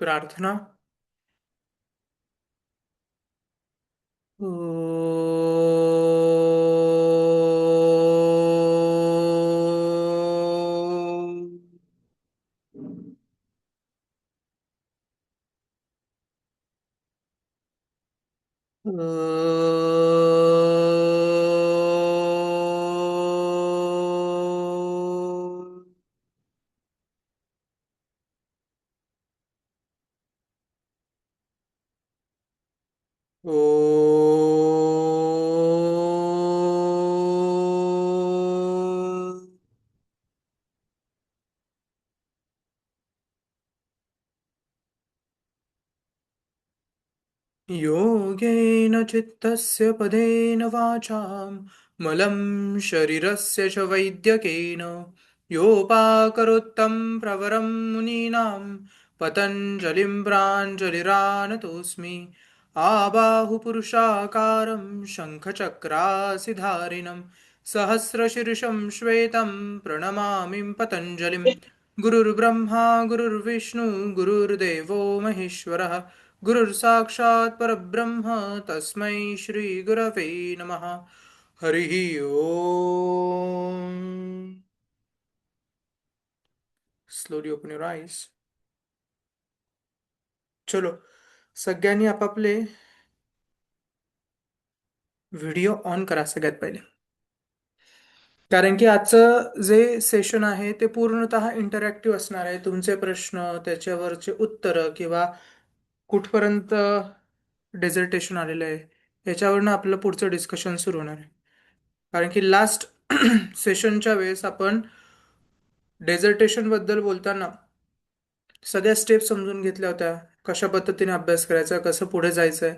प्रार्थना। योगेन चित्तस्य पदेन वाचां मलं शरीरस्य च वैद्यकेन योपाकरोत्तं प्रवरं मुनीनां पतञ्जलिं प्राञ्जलिरानतोऽस्मि आबाहुपुरुषाकारं शङ्खचक्रासिधारिणं सहस्रशीर्षं श्वेतं प्रणमामि पतञ्जलिं गुरुर्ब्रह्मा गुरुर्विष्णु गुरुर्देवो महेश्वरः गुरुर्साक्षात् परब्रह्म तस्मै श्री गुरवे नमः. हरिः ओम. Slowly open your eyes. चलो, सगळ्यांनी आपापले व्हिडिओ ऑन करा सगळ्यात पहिले. कारण की आजचं जे सेशन आहे ते पूर्णतः इंटरॅक्टिव्ह असणार आहे. तुमचे प्रश्न, त्याच्यावरचे उत्तरं किंवा कुठपर्यंत डेझर्टेशन आलेलं आहे याच्यावरनं आपलं पुढचं डिस्कशन सुरू होणार आहे. कारण की लास्ट सेशनच्या वेळेस आपण डेझर्टेशन बद्दल बोलताना सगळ्या स्टेप समजून घेतल्या होत्या. कशा पद्धतीने अभ्यास करायचा, कसं पुढे जायचंय.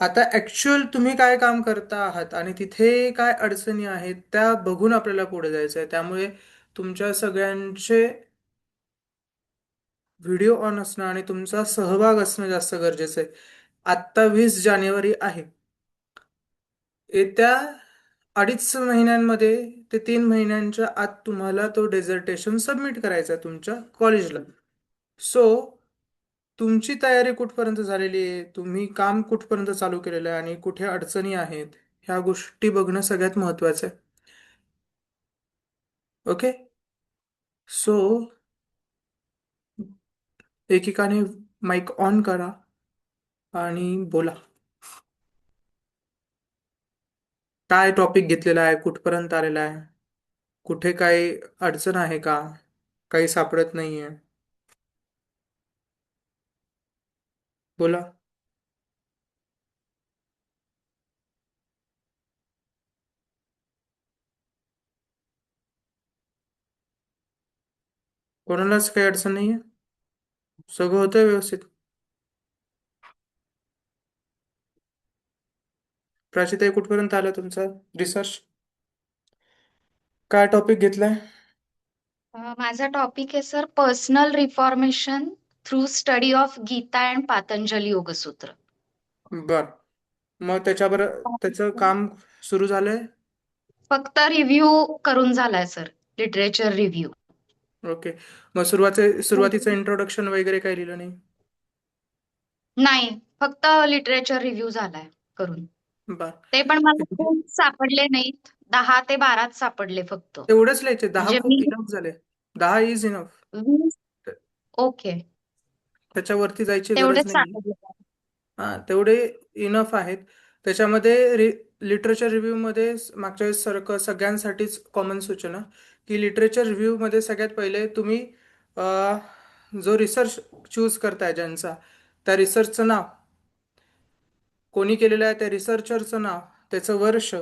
आता ऍक्च्युअल तुम्ही काय काम करता आहात आणि तिथे काय अडचणी आहेत त्या बघून आपल्याला पुढे जायचं आहे. त्यामुळे तुमच्या सगळ्यांचे व्हिडिओ ऑन असणं आणि तुमचा सहभाग असणं जास्त गरजेचं आहे. आत्ता 20 जानेवारी आहे. येत्या 2.5 महिन्यांमध्ये ते 3 महिन्यांच्या आत तुम्हाला तो डेझर्टेशन सबमिट करायचा आहे तुमच्या कॉलेजला. सो तुमची तयारी कुठपर्यंत झालेली आहे, तुम्ही काम कुठपर्यंत चालू केलेलं आहे आणि कुठे अडचणी आहेत, ह्या गोष्टी बघणं सगळ्यात महत्वाचं आहे. ओके. सो एकेकाने माईक ऑन करा आणि बोला. काय टॉपिक घेतलेला आहे, कुठपर्यंत आलेला आहे, कुठे काही अडचण आहे का, काही सापडत नाहीये, बोला. कोणालाच काही अडचण नाहीये, सगळं होतंय व्यवस्थित. प्राचिताई, कुठपर्यंत आलं तुमचा रिसर्च? काय टॉपिक घेतलाय? माझा टॉपिक आहे sir personal reformation through study of Gita and Patanjali Yogasutra. बर. मग त्याचं काम सुरू झालंय? फक्त रिव्ह्यू करून झालाय सर, लिटरेचर रिव्ह्यू. ओके. मग सुरुवातीचं इंट्रोडक्शन वगैरे काही लिहिलं नाही? नाही, फक्त लिटरेचर रिव्ह्यू झालाय करून. बर. ते पण मला खूप सापडले नाहीत, 10 ते 12 सापडले फक्त. तेवढंच लिहायचे, 10 म्हणजे खूप मी इनफ झाले. 10 इज इनफ. 20. ओके, त्याच्यावरती जायची गरज तेवढेच नाही. सापडले. हा, तेवढे इनफ आहेत. त्याच्यामध्ये लिटरेचर रिव्ह्यू मध्ये मागच्या वेळेस सारखं सगळ्यांसाठीच कॉमन सूचना की लिटरेचर रिव्ह्यू मध्ये सगळ्यात पहिले तुम्ही जो रिसर्च चूज करताय ज्यांचा, त्या रिसर्चचं नाव, कोणी केलेलं आहे त्या रिसर्चरचं नाव, त्याचं वर्ष,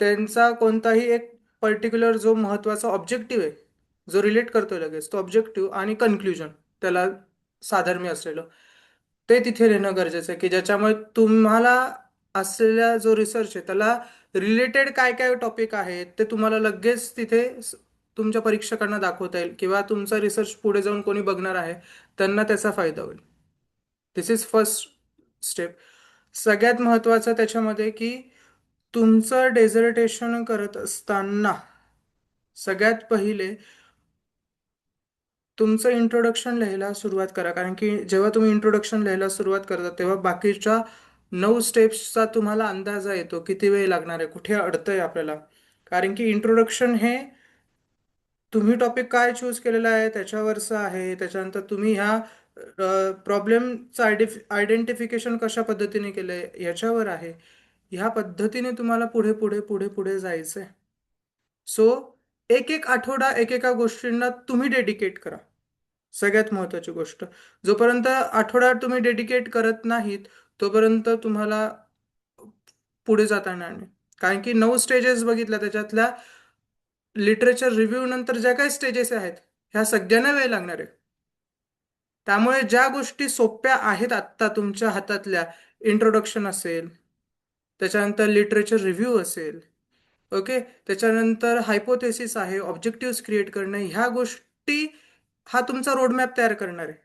त्यांचा कोणताही एक पर्टिक्युलर जो महत्वाचा ऑब्जेक्टिव्ह आहे, जो रिलेट करतोय लगेच तो ऑब्जेक्टिव्ह, आणि कन्क्ल्युजन त्याला साधर्म्य असलेलं, ते तिथे लिहिणं गरजेचं आहे की ज्याच्यामुळे तुम्हाला असलेला जो रिसर्च आहे त्याला रिलेटेड काय काय टॉपिक आहेत ते तुम्हाला लगेच तिथे तुमच्या परीक्षकांना दाखवता येईल किंवा तुमचा रिसर्च पुढे जाऊन कोणी बघणार आहे त्यांना त्याचा फायदा होईल. दिस इज फर्स्ट स्टेप. सगळ्यात महत्वाचं त्याच्यामध्ये की तुमचं डेझर्टेशन करत असताना सगळ्यात पहिले तुमचं इंट्रोडक्शन लिहायला सुरुवात करा, कारण की जेव्हा तुम्ही इंट्रोडक्शन लिहायला सुरुवात करता तेव्हा बाकीच्या 9 स्टेप्सचा तुम्हाला अंदाजा येतो किती वेळ लागणार आहे, कुठे अडतंय आपल्याला. कारण की इंट्रोडक्शन हे तुम्ही टॉपिक काय चूज केलेला आहे त्याच्यावरचं आहे. त्याच्यानंतर तुम्ही ह्या प्रॉब्लेमचं आयडेंटिफिकेशन कशा पद्धतीने केलंय याच्यावर आहे. ह्या पद्धतीने तुम्हाला पुढे पुढे पुढे पुढे जायचंय. सो एक एक आठवडा एकेका गोष्टींना तुम्ही डेडिकेट करा. सगळ्यात महत्त्वाची गोष्ट, जोपर्यंत आठवडा तुम्ही डेडिकेट करत नाहीत तोपर्यंत तुम्हाला पुढे जाता येणार नाही. कारण की 9 स्टेजेस बघितल्या, त्याच्यातल्या लिटरेचर रिव्ह्यू नंतर ज्या काही स्टेजेस आहेत ह्या सगळ्यांना वेळ लागणार आहे. त्यामुळे ज्या गोष्टी सोप्या आहेत आत्ता तुमच्या हातातल्या, इंट्रोडक्शन असेल, त्याच्यानंतर लिटरेचर रिव्ह्यू असेल, ओके, त्याच्यानंतर हायपोथेसिस आहे, ऑब्जेक्टिव्ह क्रिएट करणं, ह्या गोष्टी हा तुमचा रोडमॅप तयार करणार आहे.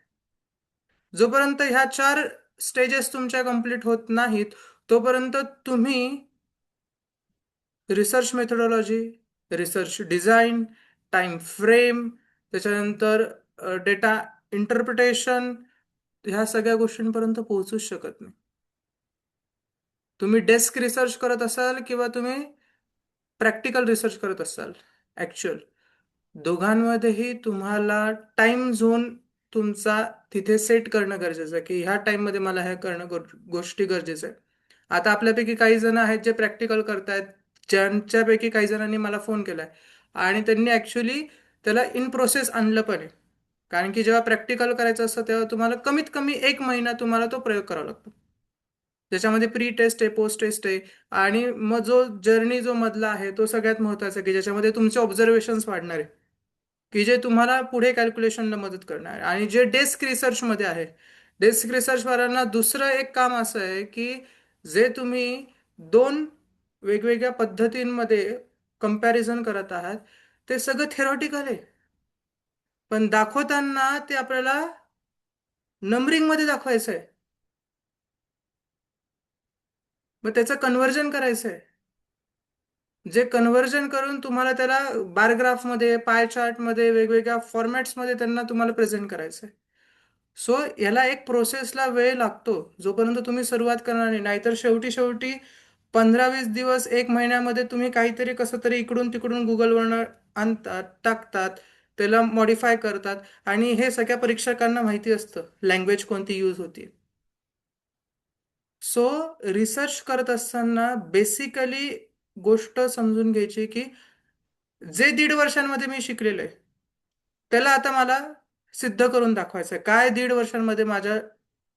जोपर्यंत ह्या 4 स्टेजेस तुमच्या कंप्लीट होत नाहीत तोपर्यंत तुम्ही research methodology, research design, time frame, त्याच्यानंतर डेटा इंटरप्रिटेशन, ह्या सगळ्या गोष्टींपर्यंत पोहोचूच शकत नाही. तुम्ही डेस्क रिसर्च करत असाल किंवा तुम्ही प्रॅक्टिकल रिसर्च करत असाल, ॲक्च्युअल दोघांमध्येही तुम्हाला टाइम झोन तुमचा तिथे सेट करणं गरजेचं आहे की ह्या टाइममध्ये मला ह्या करणं गोष्टी गरजेचं आहे. आता आपल्यापैकी काही जण आहेत जे प्रॅक्टिकल करतायत, ज्यांच्यापैकी काही जणांनी मला फोन केलाय आणि त्यांनी ॲक्च्युली त्याला इन प्रोसेस आणलं पण आहे. कारण की जेव्हा प्रॅक्टिकल करायचं असतं तेव्हा तुम्हाला कमीत कमी 1 महिना तुम्हाला तो प्रयोग करावा लागतो. ज्याच्यामध्ये प्री टेस्ट आहे, पोस्ट टेस्ट आहे, आणि मग जो जर्नी जो मधला आहे तो सगळ्यात महत्त्वाचा आहे की ज्याच्यामध्ये तुमचे ऑब्झर्वेशन्स वाढणार आहे, की जे तुम्हाला पुढे कॅल्क्युलेशनला मदत करणार आहे. आणि जे डेस्क रिसर्चमध्ये आहे, डेस्क रिसर्चवाल्यांना दुसरं एक काम असं आहे की जे तुम्ही 2 वेगवेगळ्या पद्धतींमध्ये कंपॅरिझन करत आहात ते सगळं थेरॉटिकल आहे, पण दाखवताना ते आपल्याला नंबरिंगमध्ये दाखवायचं आहे. मग त्याचं कन्व्हर्जन करायचं आहे, जे कन्व्हर्जन करून तुम्हाला त्याला बार ग्राफमध्ये, पाय चार्टमध्ये, वेगवेगळ्या फॉर्मॅट्समध्ये त्यांना तुम्हाला प्रेझेंट करायचं आहे. सो याला एक प्रोसेसला वेळ लागतो जोपर्यंत तुम्ही सुरुवात करणार नाही. नाहीतर शेवटी शेवटी 15-20 दिवस 1 महिन्यामध्ये तुम्ही काहीतरी कसं तरी इकडून तिकडून गुगलवरनं आणतात, टाकतात, त्याला मॉडीफाय करतात. आणि हे सगळ्या परीक्षकांना माहिती असतं लँग्वेज कोणती यूज होती. सो रिसर्च करत असताना बेसिकली गोष्ट समजून घ्यायची की जे 1.5 वर्षांमध्ये मी शिकलेलं आहे त्याला आता मला सिद्ध करून दाखवायचं आहे. काय 1.5 वर्षांमध्ये माझ्या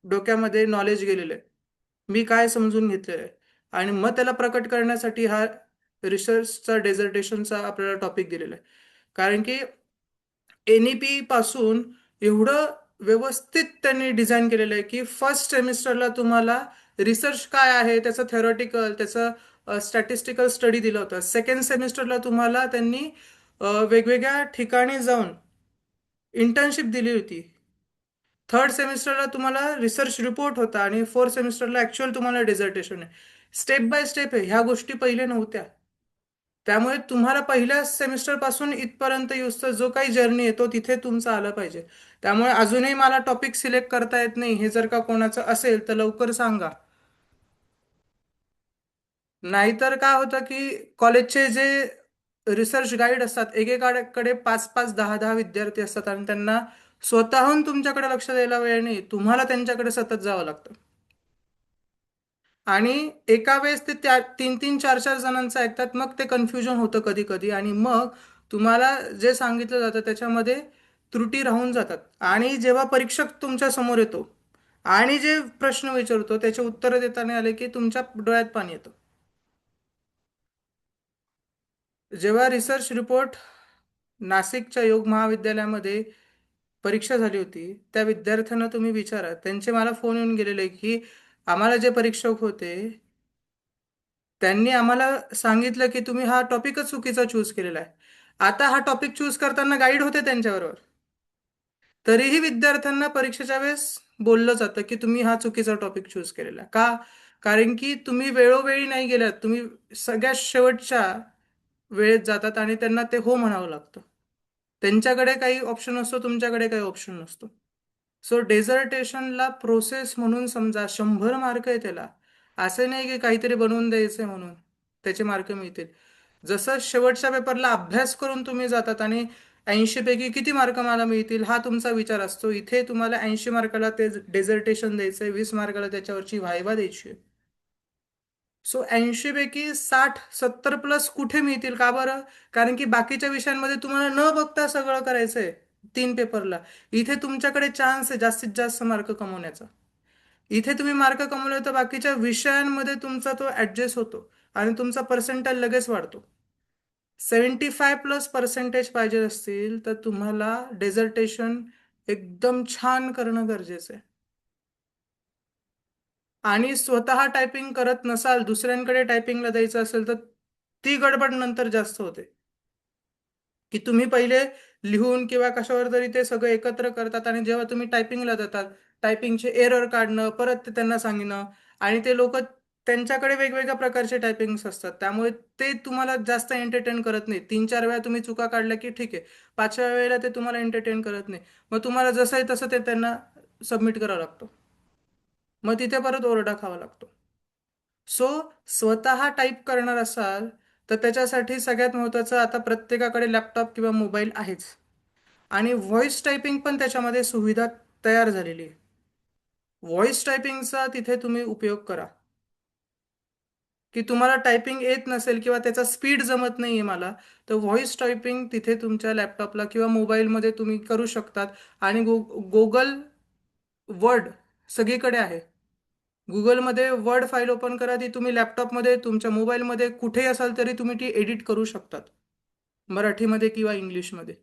डोक्यामध्ये नॉलेज गेलेलं आहे, मी काय समजून घेतलेलं आहे, आणि मग त्याला प्रकट करण्यासाठी हा रिसर्चचा डेझर्टेशनचा आपल्याला टॉपिक दिलेला आहे. कारण की NEP पासून एवढं व्यवस्थित त्यांनी डिझाईन केलेलं आहे की फर्स्ट सेमिस्टरला तुम्हाला रिसर्च काय आहे त्याचं थेरॉटिकल, त्याचं स्टॅटिस्टिकल स्टडी दिलं होतं. सेकंड सेमिस्टरला तुम्हाला त्यांनी वेगवेगळ्या ठिकाणी जाऊन इंटर्नशिप दिली होती. थर्ड सेमिस्टरला तुम्हाला रिसर्च रिपोर्ट होता आणि फोर्थ सेमिस्टरला ॲक्च्युअल तुम्हाला डिझर्टेशन आहे. स्टेप बाय स्टेप आहे, ह्या गोष्टी पहिले नव्हत्या. त्यामुळे तुम्हाला पहिल्या सेमिस्टर पासून इथपर्यंत युजचा जो काही जर्नी आहे तो तिथे तुमचा आला पाहिजे. त्यामुळे अजूनही मला टॉपिक सिलेक्ट करता येत नाही हे जर का कोणाचं असेल तर लवकर सांगा. नाहीतर काय होतं की कॉलेजचे जे रिसर्च गाईड असतात, एकेकाकडे 5-5, 10-10 विद्यार्थी असतात आणि त्यांना स्वतःहून तुमच्याकडे लक्ष द्यायला वेळ नाही, तुम्हाला त्यांच्याकडे सतत जावं लागतं. आणि एका वेळेस ते त्या 3-3, 4-4 जणांचं ऐकतात, मग ते कन्फ्युजन होतं कधी कधी, आणि मग तुम्हाला जे सांगितलं जातं त्याच्यामध्ये त्रुटी राहून जातात. आणि जेव्हा परीक्षक तुमच्या समोर येतो आणि जे प्रश्न विचारतो त्याचे उत्तरं देताना आले की तुमच्या डोळ्यात पाणी येतं. जेव्हा रिसर्च रिपोर्ट नाशिकच्या योग महाविद्यालयामध्ये परीक्षा झाली होती, त्या विद्यार्थ्यांना तुम्ही विचारा, त्यांचे मला फोन येऊन गेलेले की आम्हाला जे परीक्षक होते त्यांनी आम्हाला सांगितलं की तुम्ही हा टॉपिकच चुकीचा चूज केलेला आहे. आता हा टॉपिक चूज करताना गाईड होते त्यांच्याबरोबर, तरीही विद्यार्थ्यांना परीक्षेच्या वेळेस बोललं जातं की तुम्ही हा चुकीचा टॉपिक चूज केलेला आहे. का? कारण की तुम्ही वेळोवेळी नाही गेलात, तुम्ही सगळ्यात शेवटच्या वेळेत जातात आणि त्यांना ते हो म्हणावं लागतं. त्यांच्याकडे काही ऑप्शन असतो, तुमच्याकडे काही ऑप्शन नसतो. सो डेझर्टेशनला प्रोसेस म्हणून समजा 100 मार्क आहे त्याला. असं नाही की काहीतरी बनवून द्यायचंय म्हणून त्याचे मार्क मिळतील. जसं शेवटच्या पेपरला अभ्यास करून तुम्ही जातात आणि 80 पैकी किती मार्क मला मिळतील हा तुमचा विचार असतो. इथे तुम्हाला 80 मार्काला ते डेझर्टेशन द्यायचंय, 20 मार्काला त्याच्यावरची व्हायवा द्यायची आहे. सो 80 पैकी 60-70 प्लस कुठे मिळतील का बरं? कारण की बाकीच्या विषयांमध्ये तुम्हाला न बघता सगळं करायचंय 3 पेपरला. इथे तुमच्याकडे चान्स आहे जास्तीत जास्त मार्क कमवण्याचा. इथे तुम्ही मार्क कमवले तर बाकीच्या विषयांमध्ये तुमचा तो ऍडजस्ट होतो आणि तुमचा पर्सेंटाईल लगेच वाढतो. 75+ पर्सेंटेज पाहिजे असतील तर तुम्हाला डेझर्टेशन एकदम छान करणं गरजेचं आहे. आणि स्वतः टायपिंग करत नसाल, दुसऱ्यांकडे टायपिंगला द्यायचं असेल तर ती गडबड नंतर जास्त होते. की तुम्ही पहिले लिहून किंवा कशावर तरी ते सगळं एकत्र करतात आणि जेव्हा तुम्ही टायपिंगला जातात, टायपिंगचे एरर काढणं, परत ते त्यांना सांगणं आणि ते लोक त्यांच्याकडे वेगवेगळ्या प्रकारचे टायपिंग्स असतात. त्यामुळे ते तुम्हाला जास्त एंटरटेन करत नाही. 3-4 वेळा तुम्ही चुका काढल्या की ठीक आहे. 5व्या वेळेला ते तुम्हाला एंटरटेन करत नाही. मग तुम्हाला जसं आहे तसं ते त्यांना सबमिट करावं लागतं. मग तिथे परत ओरडा खावा लागतो. सो स्वतः टाईप करणार असाल तर त्याच्यासाठी सगळ्यात महत्त्वाचं आता प्रत्येकाकडे लॅपटॉप किंवा मोबाईल आहेच. आणि व्हॉइस टायपिंग पण त्याच्यामध्ये सुविधा तयार झालेली आहे. व्हॉइस टायपिंगचा तिथे तुम्ही उपयोग करा. की तुम्हाला टायपिंग येत नसेल किंवा त्याचा स्पीड जमत नाहीये मला, तर व्हॉइस टायपिंग तिथे तुमच्या लॅपटॉपला किंवा मोबाईलमध्ये तुम्ही करू शकतात. आणि गुगल वर्ड सगळीकडे आहे. गुगलमध्ये वर्ड फाईल ओपन करा, ती तुम्ही लॅपटॉपमध्ये तुमच्या मोबाईलमध्ये कुठेही असाल तरी तुम्ही ती एडिट करू शकतात. मराठीमध्ये किंवा इंग्लिशमध्ये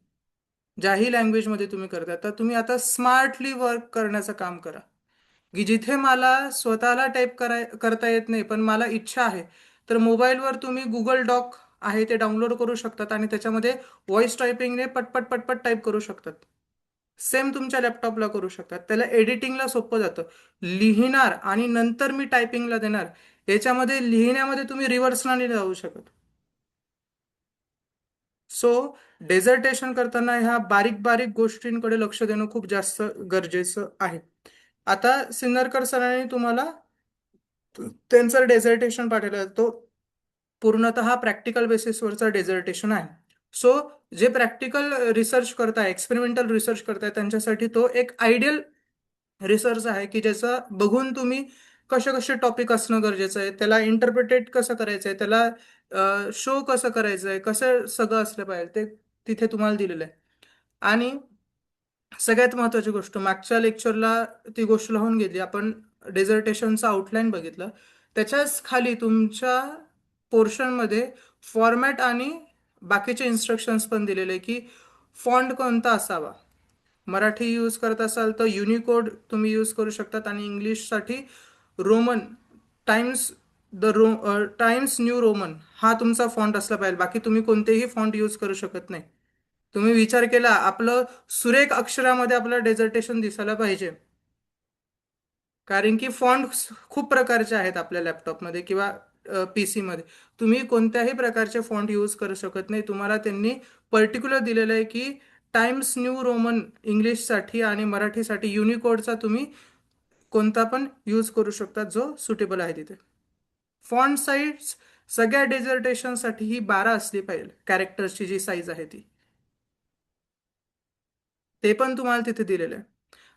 ज्याही लँग्वेजमध्ये तुम्ही करता. तर तुम्ही आता स्मार्टली वर्क करण्याचं काम करा. की जिथे मला स्वतःला टाईप करता येत नाही पण मला इच्छा आहे, तर मोबाईलवर तुम्ही गुगल डॉक आहे ते डाउनलोड करू शकतात आणि त्याच्यामध्ये व्हॉइस टायपिंगने पटपट पटपट टाईप करू शकतात. सेम तुमच्या लॅपटॉपला करू शकतात. त्याला एडिटिंगला सोपं जातं. लिहिणार आणि नंतर मी टायपिंगला देणार, याच्यामध्ये लिहिण्यामध्ये तुम्ही रिव्हर्सला नाही जाऊ शकत. सो डेझर्टेशन करताना ह्या बारीक बारीक गोष्टींकडे लक्ष देणं खूप जास्त गरजेचं आहे. आता सिन्नरकर सरांनी तुम्हाला त्यांचं डेझर्टेशन पाठवलं, तो पूर्णतः प्रॅक्टिकल बेसिसवरचा डेझर्टेशन आहे. सो जे प्रॅक्टिकल रिसर्च करताय, एक्सपेरिमेंटल रिसर्च करताय, त्यांच्यासाठी तो एक आयडियल रिसर्च आहे की ज्याचं बघून तुम्ही कसे कसे टॉपिक असणं गरजेचं आहे, त्याला इंटरप्रिटेट कसं करायचं आहे, त्याला शो कसं करायचं आहे, कसं सगळं असलं पाहिजे ते तिथे तुम्हाला दिलेलं आहे. आणि सगळ्यात महत्त्वाची गोष्ट, मागच्या लेक्चरला ती गोष्ट लावून गेली आपण, डेझर्टेशनचं आउटलाईन बघितलं. त्याच्याच खाली तुमच्या पोर्शनमध्ये फॉर्मॅट आणि बाकीचे इन्स्ट्रक्शन्स पण दिलेले की फॉन्ट कोणता असावा. मराठी यूज करत असाल तर युनिकोड तुम्ही यूज करू शकतात आणि इंग्लिशसाठी Roman times times new Roman हा तुमचा फॉन्ट असला पाहिजे. बाकी तुम्ही कोणतेही फॉन्ट यूज करू शकत नाही. तुम्ही विचार केला आपलं सुरेख अक्षरामध्ये आपलं डेझर्टेशन दिसायला पाहिजे. कारण की फॉन्ट खूप प्रकारचे आहेत आपल्या लॅपटॉपमध्ये किंवा पीसी मध्ये. तुम्ही कोणत्याही प्रकारचे फॉन्ट यूज करू शकत नाही. तुम्हाला त्यांनी पर्टिक्युलर दिलेलं आहे की टाइम्स न्यू रोमन इंग्लिशसाठी आणि मराठीसाठी युनिकोडचा तुम्ही कोणता पण यूज करू शकता जो सुटेबल आहे तिथे. फॉन्ट साईज सगळ्या डेझर्टेशनसाठी ही 12 असली पाहिजे. कॅरेक्टर्सची जी साईज आहे ती, ते पण तुम्हाला तिथे दिलेलं आहे.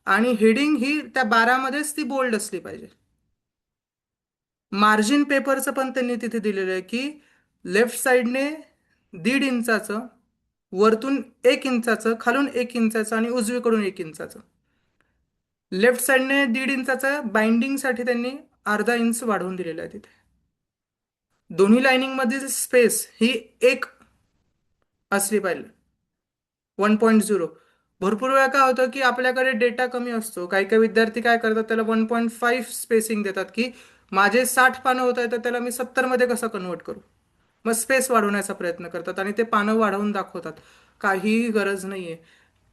आणि हेडिंग ही त्या 12 मध्येच ती बोल्ड असली पाहिजे. मार्जिन पेपरचं पण त्यांनी तिथे दिलेलं आहे की लेफ्ट साईडने 1.5 इंचाचं, वरतून 1 इंचाचं, खालून 1 इंचाचं आणि उजवीकडून 1 इंचाचं. लेफ्ट साईडने 1.5 इंचाचं बाइंडिंगसाठी त्यांनी अर्धा 1 इंच वाढवून दिलेलं आहे तिथे. दोन्ही लाइनिंग मधील स्पेस ही 1 असली पाहिजे. 1.0. भरपूर वेळा काय होतं की आपल्याकडे डेटा कमी असतो, काही काही विद्यार्थी काय करतात त्याला 1.5 स्पेसिंग देतात की माझे 60 पानं होत आहे तर त्याला मी 70 मध्ये कसं कन्वर्ट करू. मग स्पेस वाढवण्याचा प्रयत्न करतात आणि ते पानं वाढवून दाखवतात. काहीही गरज नाहीये.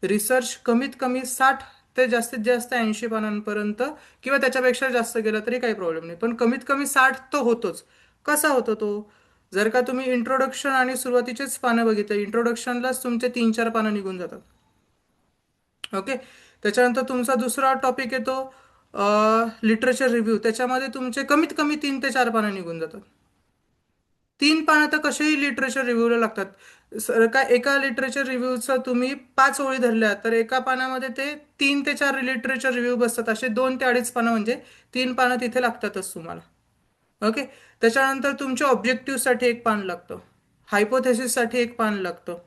रिसर्च कमीत कमी 60 ते जास्तीत जास्त 80 पानांपर्यंत किंवा त्याच्यापेक्षा जास्त गेला तरी काही प्रॉब्लेम नाही, पण कमीत कमी 60 तो होतोच. कसा होतो तो? जर का तुम्ही इंट्रोडक्शन आणि सुरुवातीचेच पानं बघितले, इंट्रोडक्शनलाच तुमचे 3-4 पानं निघून जातात. ओके. त्याच्यानंतर तुमचा दुसरा टॉपिक येतो लिटरेचर रिव्ह्यू. त्याच्यामध्ये तुमचे कमीत कमी 3 ते 4 पानं निघून जातात. 3 पानं तर कसेही लिटरेचर रिव्ह्यूला लागतात. सर का एका लिटरेचर रिव्ह्यूचं तुम्ही 5 ओळी धरल्या तर एका पानामध्ये ते 3 ते 4 लिटरेचर रिव्ह्यू बसतात. असे 2 ते 2.5 पानं म्हणजे 3 पानं तिथे लागतातच तुम्हाला. ओके. त्याच्यानंतर तुमच्या ऑब्जेक्टिव्हसाठी एक पान लागतं, हायपोथेसिससाठी एक पान लागतं,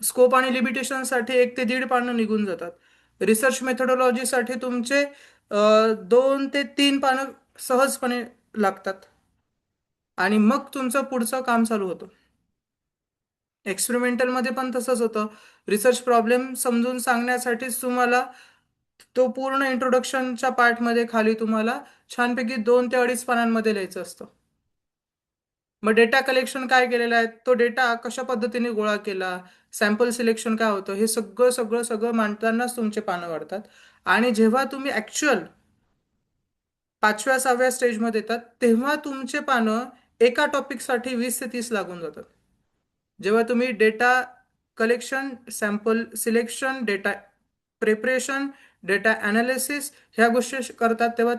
स्कोप आणि लिमिटेशनसाठी 1 ते 1.5 पानं निघून जातात. रिसर्च मेथोडॉलॉजीसाठी तुमचे 2 ते 3 पानं सहजपणे लागतात. आणि मग तुमचं पुढचं काम चालू होतं. एक्सपेरिमेंटलमध्ये पण तसंच होतं. रिसर्च प्रॉब्लेम समजून सांगण्यासाठीच तुम्हाला तो पूर्ण इंट्रोडक्शनच्या पार्टमध्ये खाली तुम्हाला छानपैकी 2 ते 2.5 पानांमध्ये लिहायचं असतं. मग डेटा कलेक्शन काय केलेलं आहे, तो डेटा कशा पद्धतीने गोळा केला, सॅम्पल सिलेक्शन काय होतं, हे सगळं सगळं सगळं मांडतानाच तुमचे पानं वाढतात. आणि जेव्हा तुम्ही ॲक्च्युअल 5व्या 6व्या स्टेजमध्ये येतात तेव्हा तुमचे पानं एका टॉपिकसाठी 20 ते 30 लागून जातात. जेव्हा तुम्ही data collection, sample selection, data preparation, data analysis ह्या गोष्टी करतात तेव्हा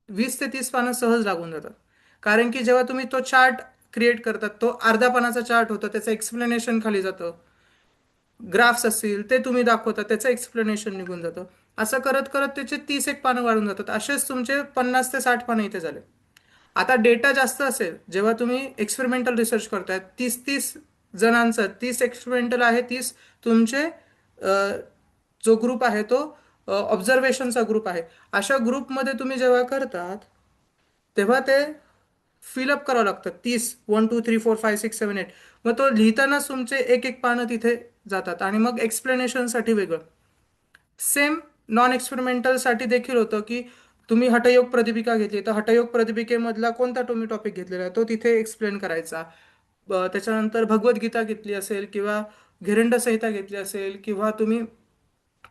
20 ते 30 पानं सहज लागून जातात. कारण की जेव्हा तुम्ही तो चार्ट क्रिएट करतात, तो अर्धा पानाचा चार्ट होता, त्याचं एक्सप्लेनेशन खाली जातं. ग्राफ्स असतील ते तुम्ही दाखवता, त्याचं एक्सप्लेनेशन निघून जातं. असं करत करत त्याचे 30 एक पानं वाढून जातात. असेच तुमचे 50 ते 60 पानं इथे झाले. आता डेटा जास्त असेल, जेव्हा तुम्ही एक्सपेरिमेंटल रिसर्च करताय, 30-30 जणांचं, 30 एक्सपेरिमेंटल आहे, 30 तुमचे जो ग्रुप आहे तो ऑब्झर्वेशनचा ग्रुप आहे. अशा ग्रुपमध्ये तुम्ही जेव्हा करतात तेव्हा ते फिलअप करावं लागतं. 30, 1 2 3 4 5 6 7 8. मग तो लिहितानाच तुमचे 1-1 पानं तिथे जातात. आणि मग एक्सप्लेनेशनसाठी वेगळं. सेम नॉन एक्सपेरिमेंटलसाठी देखील होतं की तुम्ही हठयोग प्रदीपिका घेतली तर हठयोग प्रदीपिकेमधला कोणता तुम्ही टॉपिक घेतलेला आहे तो तिथे एक्सप्लेन करायचा. त्याच्यानंतर भगवद्गीता घेतली असेल किंवा घिरंड संहिता घेतली असेल किंवा तुम्ही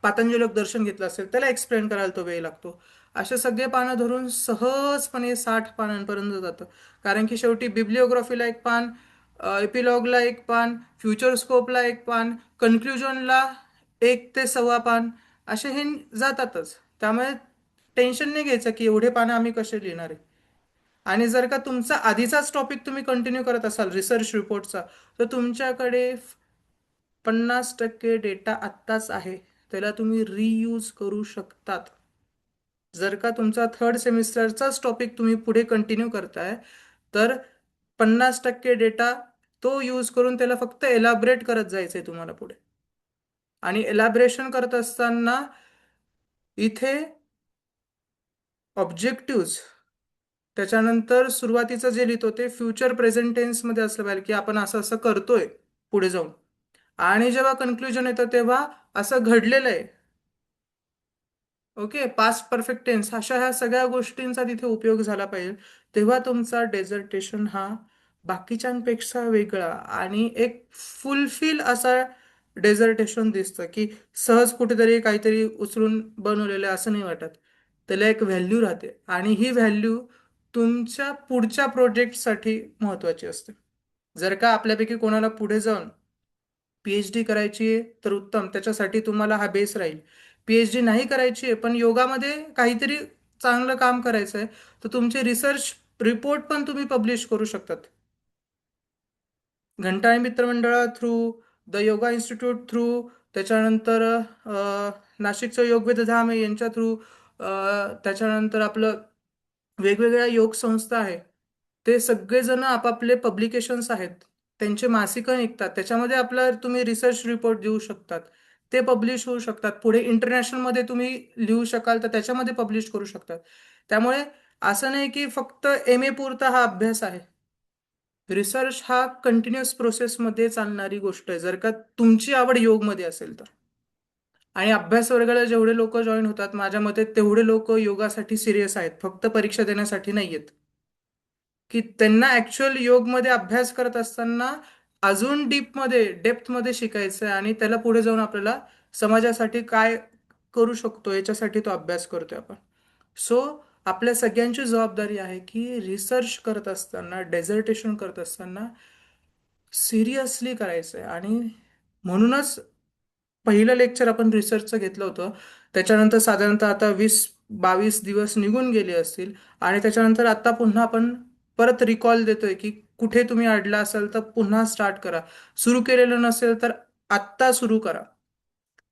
पातंजलिक दर्शन घेतलं असेल त्याला एक्सप्लेन करायला तो वेळ लागतो. असे सगळे पानं धरून सहजपणे 60 पानांपर्यंत जातं. कारण की शेवटी बिब्लिओग्राफीला एक पान, एपिलॉगला एक पान, फ्युचर स्कोपला एक पान, कन्क्ल्युजनला 1 ते 1.25 पान असे हे जातातच. त्यामुळे टेन्शन नाही घ्यायचं की एवढे पानं आम्ही कसे लिहिणार आहे. आणि जर का तुमचा आधीचाच टॉपिक तुम्ही कंटिन्यू करत असाल रिसर्च रिपोर्टचा, तर तुमच्याकडे 50% डेटा आत्ताच आहे, त्याला तुम्ही रियूज करू शकतात. जर का तुमचा 3rd सेमिस्टरचाच टॉपिक तुम्ही पुढे कंटिन्यू करताय तर 50% डेटा तो यूज करून त्याला फक्त एलॅबरेट करत जायचंय तुम्हाला पुढे. आणि एलॅबरेशन करत असताना इथे ऑब्जेक्टिव्ज, त्याच्यानंतर सुरुवातीचं जे लिहितो ते फ्युचर प्रेझेंट टेन्समध्ये असलं पाहिजे की आपण असं असं करतोय पुढे जाऊन. आणि जेव्हा कन्क्लुजन येतं तेव्हा असं घडलेलं आहे. ओके. पास्ट परफेक्ट टेन्स अशा ह्या सगळ्या गोष्टींचा तिथे उपयोग झाला पाहिजे. तेव्हा तुमचा डेझर्टेशन हा बाकीच्यांपेक्षा वेगळा आणि एक फुलफिल असा डेझर्टेशन दिसतं की सहज कुठेतरी काहीतरी उचलून बनवलेलं आहे असं नाही वाटत. त्याला एक व्हॅल्यू राहते आणि ही व्हॅल्यू तुमच्या पुढच्या प्रोजेक्टसाठी महत्त्वाची असते. जर का आपल्यापैकी कोणाला पुढे जाऊन PhD करायची आहे तर उत्तम, त्याच्यासाठी तुम्हाला हा बेस राहील. PhD नाही करायची आहे पण योगामध्ये काहीतरी चांगलं काम करायचं आहे तर तुमचे रिसर्च रिपोर्ट पण तुम्ही पब्लिश करू शकतात. घंटाळे मित्रमंडळा through, the yoga institute through, त्याच्यानंतर नाशिकचं योगवेधधाम आहे यांच्या थ्रू, त्याच्यानंतर आपलं वेगवेगळ्या योग संस्था आहे. ते सगळेजण आपापले पब्लिकेशन्स आहेत, त्यांचे मासिकं निघतात, त्याच्यामध्ये आपला तुम्ही रिसर्च रिपोर्ट देऊ शकतात, ते पब्लिश होऊ शकतात. पुढे इंटरनॅशनलमध्ये तुम्ही लिहू शकाल तर त्याच्यामध्ये पब्लिश करू शकतात. त्यामुळे असं नाही की फक्त MA पुरता हा अभ्यास आहे. रिसर्च हा कंटिन्युअस प्रोसेसमध्ये चालणारी गोष्ट आहे जर का तुमची आवड योगमध्ये असेल तर. आणि अभ्यास वर्गाला जेवढे लोक जॉईन होतात माझ्या मते तेवढे लोक योगासाठी सिरियस आहेत, फक्त परीक्षा देण्यासाठी नाही आहेत. की त्यांना ॲक्च्युअल योगमध्ये अभ्यास करत असताना अजून डीपमध्ये डेप्थमध्ये शिकायचं आहे आणि त्याला पुढे जाऊन आपल्याला समाजासाठी काय करू शकतो याच्यासाठी तो अभ्यास करतोय आपण. सो आपल्या सगळ्यांची जबाबदारी आहे की रिसर्च करत असताना, डेझर्टेशन करत असताना सिरियसली करायचं आहे. आणि म्हणूनच पहिलं लेक्चर आपण रिसर्चचं घेतलं होतं. त्याच्यानंतर साधारणतः आता 20-22 दिवस निघून गेले असतील, आणि त्याच्यानंतर आता पुन्हा आपण परत रिकॉल देतोय की कुठे तुम्ही अडला असाल तर पुन्हा स्टार्ट करा. सुरू केलेलं नसेल तर आत्ता सुरू करा.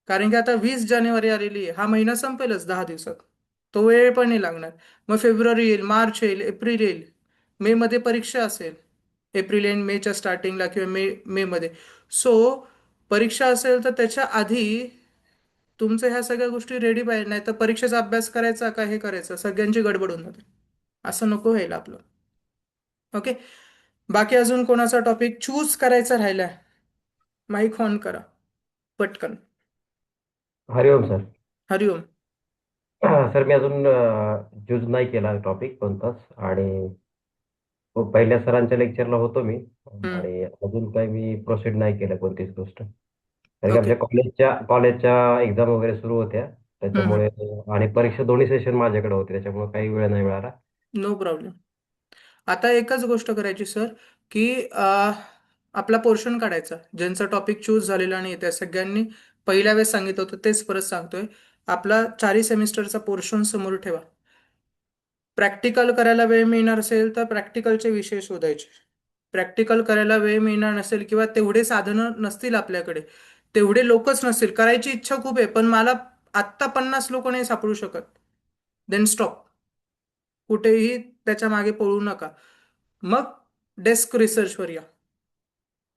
कारण की आता 20 जानेवारी आलेली आहे, हा महिना संपेलच 10 दिवसात. तो वेळ पण नाही लागणार. मग फेब्रुवारी येईल, मार्च येईल, एप्रिल येईल, मे मध्ये परीक्षा असेल, एप्रिल एंड मेच्या स्टार्टिंगला किंवा मे मध्ये. सो परीक्षा असेल तर त्याच्या आधी तुमचं ह्या सगळ्या गोष्टी रेडी पाहिजे. नाही तर परीक्षेचा अभ्यास करायचा का हे करायचं, सगळ्यांची गडबड होऊन जाते. असं नको व्हायला आपलं. ओके. बाकी अजून कोणाचा टॉपिक चूज करायचा राहिलाय? माईक ऑन करा पटकन. हरिओम सर. हरिओम. सर मी अजून चूज नाही केला टॉपिक कोणताच. आणि पहिल्या सरांच्या लेक्चरला होतो मी. हम्म. आणि अजून काही मी प्रोसीड नाही केलं कोणतीच गोष्ट, कारण की ओके. आमच्या कॉलेजच्या एक्झाम वगैरे सुरू होत्या. हम्म. त्याच्यामुळे आणि परीक्षा दोन्ही सेशन माझ्याकडे होते, त्याच्यामुळे काही वेळ नाही मिळाला. No problem. आता एकच गोष्ट करायची सर, की आपला पोर्शन काढायचा. ज्यांचा टॉपिक चूज झालेला नाही त्या सगळ्यांनी पहिल्या वेळेस सांगितलं होतं तेच परत सांगतोय. आपला 4ही सेमिस्टरचा पोर्शन समोर ठेवा. प्रॅक्टिकल करायला वेळ मिळणार असेल तर प्रॅक्टिकलचे विषय शोधायचे. प्रॅक्टिकल करायला वेळ मिळणार नसेल किंवा तेवढे साधनं नसतील आपल्याकडे, तेवढे लोकच नसतील, करायची इच्छा खूप आहे पण मला आत्ता 50 लोक नाही सापडू शकत, देन स्टॉप. कुठेही त्याच्या मागे पळू नका. मग डेस्क रिसर्चवर या.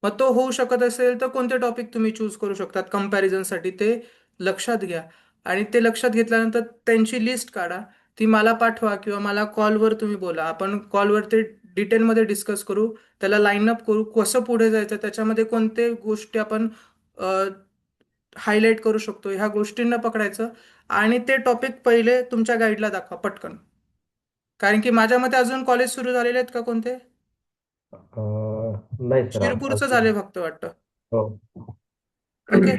मग तो होऊ शकत असेल तर कोणते टॉपिक तुम्ही चूज करू शकतात कम्पॅरिझनसाठी ते लक्षात घ्या. आणि ते लक्षात घेतल्यानंतर त्यांची लिस्ट काढा, ती मला पाठवा किंवा मला कॉलवर तुम्ही बोला. आपण कॉलवर ते डिटेलमध्ये डिस्कस करू, त्याला लाईन अप करू, कसं पुढे जायचं, त्याच्यामध्ये कोणते गोष्टी आपण हायलाईट करू शकतो, ह्या गोष्टींना पकडायचं. आणि ते टॉपिक पहिले तुमच्या गाईडला दाखवा पटकन. कारण की माझ्या मते अजून कॉलेज सुरू झालेले आहेत का कोणते? नाही सर शिरपूरचं अजून. झाले फक्त वाटतं. हो. ओके.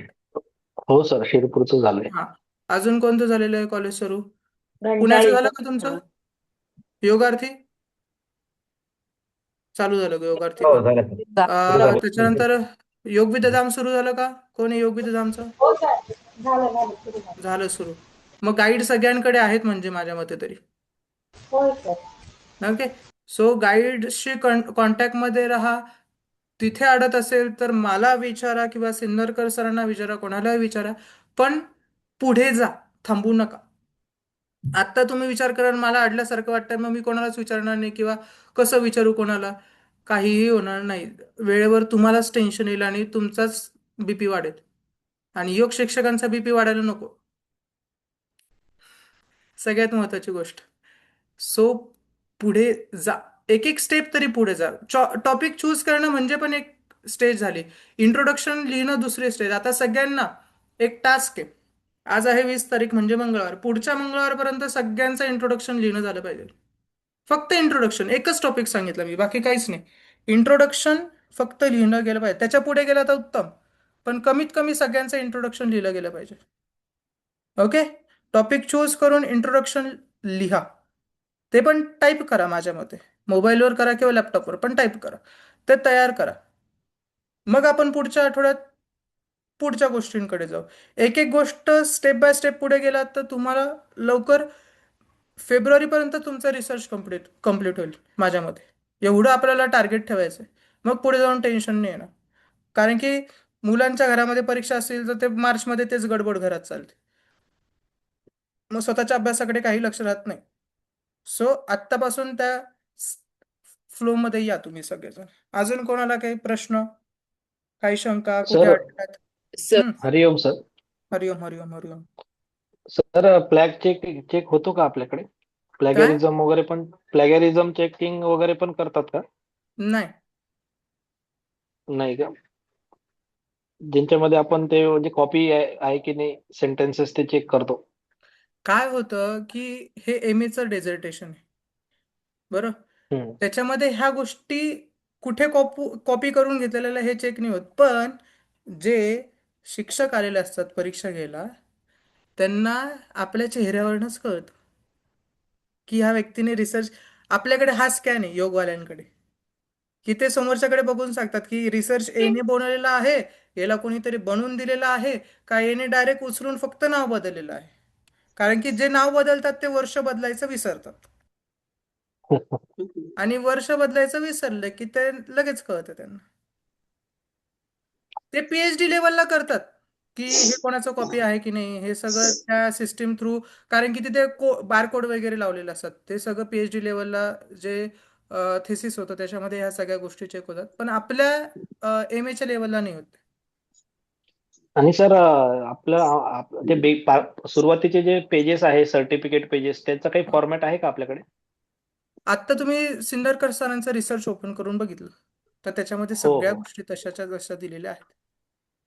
हो सर, शिरपूरचं झालंय. हा. अजून कोणतं झालेलं आहे कॉलेज सुरू? पुण्याचं झालं घंटाळीचं का तुमचं? योगार्थी चालू झालं का योगार्थी हो पण? झालं सर. सुरू झालं. त्याच्यानंतर योगविद्याधाम सुरू झालं का? कोण आहे योगविद्याधामचं? हो सर, झालं झालं सुरू झालं. झालं सुरू. मग गाईड सगळ्यांकडे आहेत म्हणजे माझ्या मते तरी. होय सर. ओके. सो गाईडशी कॉन्टॅक्टमध्ये राहा. तिथे अडत असेल तर मला विचारा किंवा सिन्नरकर सरांना विचारा, कोणालाही विचारा. पण पुढे जा, थांबू नका. आत्ता तुम्ही विचार कराल मला अडल्यासारखं वाटतंय मग मी कोणालाच विचारणार नाही किंवा कसं विचारू कोणाला, काहीही होणार नाही. वेळेवर तुम्हालाच टेन्शन येईल आणि तुमचाच बीपी वाढेल. आणि योग शिक्षकांचा बीपी वाढायला नको, सगळ्यात महत्वाची गोष्ट. सो पुढे जा, एक एक स्टेप तरी पुढे जा. टॉपिक चूज करणं म्हणजे पण एक स्टेज झाली. इंट्रोडक्शन लिहिणं दुसरी स्टेज. आता सगळ्यांना एक टास्क आहे. आज आहे 20 तारीख म्हणजे मंगळवार. पुढच्या मंगळवारपर्यंत सगळ्यांचं इंट्रोडक्शन लिहिणं झालं पाहिजे. फक्त इंट्रोडक्शन, एकच टॉपिक सांगितलं मी, बाकी काहीच नाही. इंट्रोडक्शन फक्त लिहिणं गेलं पाहिजे. त्याच्या पुढे गेलं तर उत्तम, पण कमीत कमी सगळ्यांचं इंट्रोडक्शन लिहिलं गेलं पाहिजे. ओके. टॉपिक चूज करून इंट्रोडक्शन लिहा. ते पण टाईप करा, माझ्या मते मोबाईलवर करा किंवा लॅपटॉपवर पण टाईप करा. ते तयार करा. मग आपण पुढच्या आठवड्यात पुढच्या गोष्टींकडे जाऊ. एक एक गोष्ट स्टेप बाय स्टेप पुढे गेलात तर तुम्हाला लवकर फेब्रुवारीपर्यंत तुमचा रिसर्च कम्प्लीट होईल माझ्या मते. एवढं आपल्याला टार्गेट ठेवायचं आहे. मग पुढे जाऊन टेन्शन नाही येणार. कारण की मुलांच्या घरामध्ये परीक्षा असतील तर ते मार्चमध्ये तेच गडबड घरात चालते. मग स्वतःच्या अभ्यासाकडे काही लक्ष राहत नाही. सो आत्तापासून त्या फ्लोमध्ये या तुम्ही सगळेजण. अजून कोणाला काही प्रश्न, काही शंका, कुठे सर अडकलात? हरिओम सर. हरिओम हरिओम हरिओम. सर फ्लॅग चेक होतो का आपल्याकडे? काय? प्लॅगॅरिझम वगैरे पण, प्लॅगॅरिझम चेकिंग वगैरे पण करतात का? नाही. नाही का? ज्यांच्यामध्ये आपण ते म्हणजे कॉपी आहे की नाही सेंटेन्सेस ते चेक करतो. काय होतं की हे एमएचं डेझर्टेशन आहे, बरं. हम्म. त्याच्यामध्ये ह्या गोष्टी कुठे कॉपी करून घेतलेल्या हे चेक नाही होत. पण जे शिक्षक आलेले असतात परीक्षा घ्यायला त्यांना आपल्या चेहऱ्यावरनच कळतं. की ह्या व्यक्तीने रिसर्च, आपल्याकडे हा स्कॅन आहे योगवाल्यांकडे, की ते समोरच्याकडे बघून सांगतात की रिसर्च एने बनवलेला आहे, याला कोणीतरी बनवून दिलेला आहे, का याने डायरेक्ट उचलून फक्त नाव बदललेलं आहे. कारण की जे नाव बदलतात ते वर्ष बदलायचं विसरतात, आणि वर्ष बदलायचं विसरलं की ते लगेच कळतं त्यांना. ते पीएचडी लेवलला करतात की हे कोणाचं कॉपी आहे की नाही, हे सगळं त्या सिस्टीम थ्रू. कारण की तिथे बारकोड वगैरे लावलेले असतात, ते सगळं पीएचडी लेवलला जे थेसिस होतं त्याच्यामध्ये ह्या सगळ्या गोष्टी चेक होतात, पण आपल्या एम एच्या लेवलला नाही होत. आणि सर आपलं ते सुरुवातीचे जे पेजेस आहे सर्टिफिकेट पेजेस, त्यांचा काही फॉर्मॅट आहे का आपल्याकडे? आत्ता तुम्ही सिंदरकर सरांचं रिसर्च ओपन करून बघितलं तर त्याच्यामध्ये हो सगळ्या हो गोष्टी तशाच्या तशा दिलेल्या आहेत.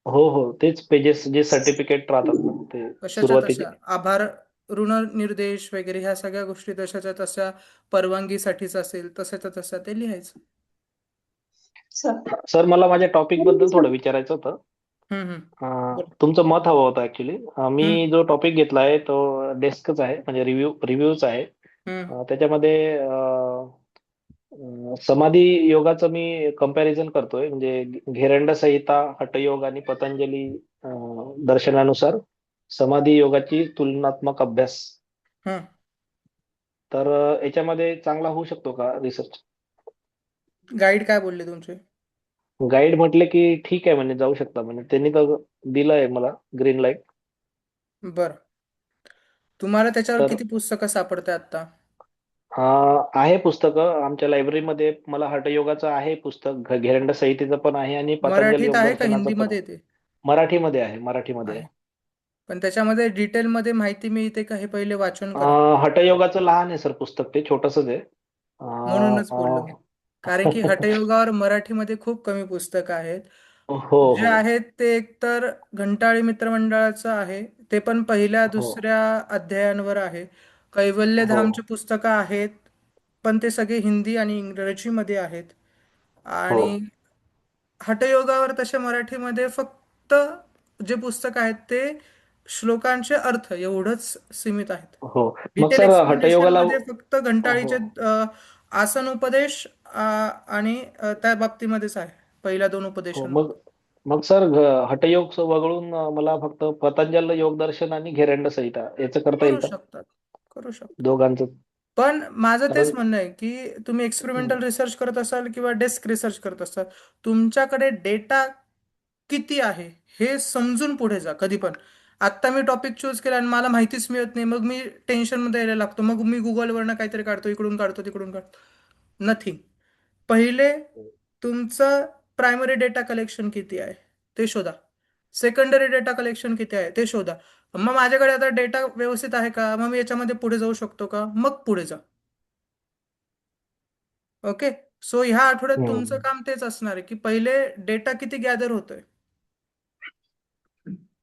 हो हो, तेच पेजेस जे सर्टिफिकेट राहतात ना ते तशाच्या सुरुवातीचे. तशा आभार, ऋण निर्देश वगैरे ह्या सगळ्या गोष्टी तशाच्या तशा, परवानगीसाठीच असेल तशाच्या तशा ते लिहायचं. सर मला माझ्या टॉपिक बद्दल थोडं विचारायचं होतं. हम्म हम्म बोला. तुमचं मत हवं होतं ऍक्च्युली. हम्म मी जो टॉपिक घेतला आहे तो डेस्कच आहे, म्हणजे रिव्ह्यूच आहे. हम्म त्याच्यामध्ये समाधी योगाचं मी कंपॅरिझन करतोय, म्हणजे घेरंड संहिता, हठयोग आणि पतंजली दर्शनानुसार समाधी योगाची तुलनात्मक अभ्यास. हम्म तर याच्यामध्ये चांगला होऊ शकतो का रिसर्च? गाईड काय बोलले तुमचे? गाईड म्हटले की ठीक आहे, म्हणजे जाऊ शकता, म्हणजे त्यांनी तर दिलंय मला ग्रीन लाईट. बरं, तुम्हाला त्याच्यावर तर किती पुस्तकं सापडते आता? आहे पुस्तकं आमच्या लायब्ररीमध्ये. मला हठयोगाचं आहे पुस्तक, घेरंड संहितेचं पण आहे आणि पतंजली मराठीत योग आहे का दर्शनाचं पण हिंदीमध्ये आहे. ते मराठीमध्ये आहे, मराठीमध्ये आहे? आहे. पण त्याच्यामध्ये डिटेलमध्ये माहिती मिळते का, हे पहिले वाचन करा. हठयोगाचं लहान आहे सर पुस्तक, ते छोटंसंच आहे. म्हणूनच बोललो अं, मी, कारण की हठयोगावर मराठीमध्ये खूप कमी पुस्तकं आहेत. हो जे हो आहेत ते एकतर घंटाळी मित्रमंडळाचं आहे, ते पण पहिल्या हो दुसऱ्या अध्यायांवर आहे. हो कैवल्यधामची पुस्तकं आहेत, पण ते सगळे हिंदी आणि इंग्रजीमध्ये आहेत. हो आणि हठयोगावर तसे मराठीमध्ये फक्त जे पुस्तक आहेत ते श्लोकांचे अर्थ एवढंच सीमित आहेत. हो. मग डिटेल सर एक्सप्लेनेशन हठयोगाला मध्ये फक्त हो घंटाळीचे आसन उपदेश आणि त्या बाबतीमध्येच आहे, पहिल्या 2 हो. उपदेशांमध्ये. मग मग सर हठयोग वगळून मला फक्त पतंजल योग दर्शन आणि घेरंड संहिता याचं करता येईल करू का, शकतात, करू शकतात. दोघांचं? पण माझं तेच कारण म्हणणं आहे की तुम्ही हं, एक्सपेरिमेंटल रिसर्च करत असाल किंवा डेस्क रिसर्च करत असाल, तुमच्याकडे डेटा किती आहे हे समजून पुढे जा कधी पण. आत्ता मी टॉपिक चूज केला आणि मला माहितीच मिळत नाही, मग मी टेन्शनमध्ये यायला लागतो, मग मी गुगलवरनं काहीतरी काढतो, इकडून काढतो तिकडून काढतो. नथिंग. पहिले तुमचं प्रायमरी डेटा कलेक्शन किती आहे ते शोधा, सेकंडरी डेटा कलेक्शन किती आहे ते शोधा. मग माझ्याकडे आता डेटा व्यवस्थित आहे का, मग मी याच्यामध्ये पुढे जाऊ शकतो का, मग पुढे जा. ओके. सो ह्या आठवड्यात तुमचं हं, काम तेच असणार आहे की पहिले डेटा किती गॅदर होतोय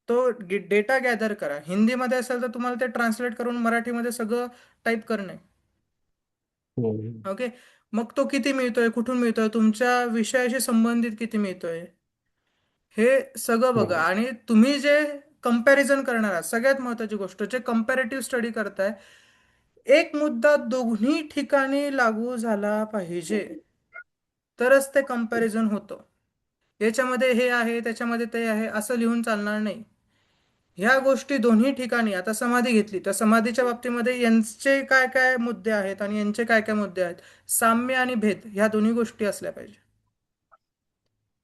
तो डेटा गॅदर करा. हिंदीमध्ये असेल तर तुम्हाला ते ट्रान्सलेट करून मराठीमध्ये सगळं टाईप करणे. हं, ओके. मग तो किती मिळतोय, कुठून मिळतोय, तुमच्या विषयाशी संबंधित किती मिळतोय, हे सगळं बघा. हं, आणि तुम्ही जे कंपॅरिझन करणार आहात, सगळ्यात महत्वाची गोष्ट, जे कंपॅरेटिव्ह स्टडी करताय, एक मुद्दा दोन्ही ठिकाणी लागू झाला पाहिजे, तरच ते कंपॅरिझन होतं. याच्यामध्ये हे आहे त्याच्यामध्ये ते आहे असं लिहून चालणार नाही. ह्या गोष्टी दोन्ही ठिकाणी, आता समाधी घेतली तर समाधीच्या बाबतीमध्ये यांचे काय काय मुद्दे आहेत आणि यांचे काय काय मुद्दे आहेत, साम्य आणि भेद ह्या दोन्ही गोष्टी असल्या पाहिजे.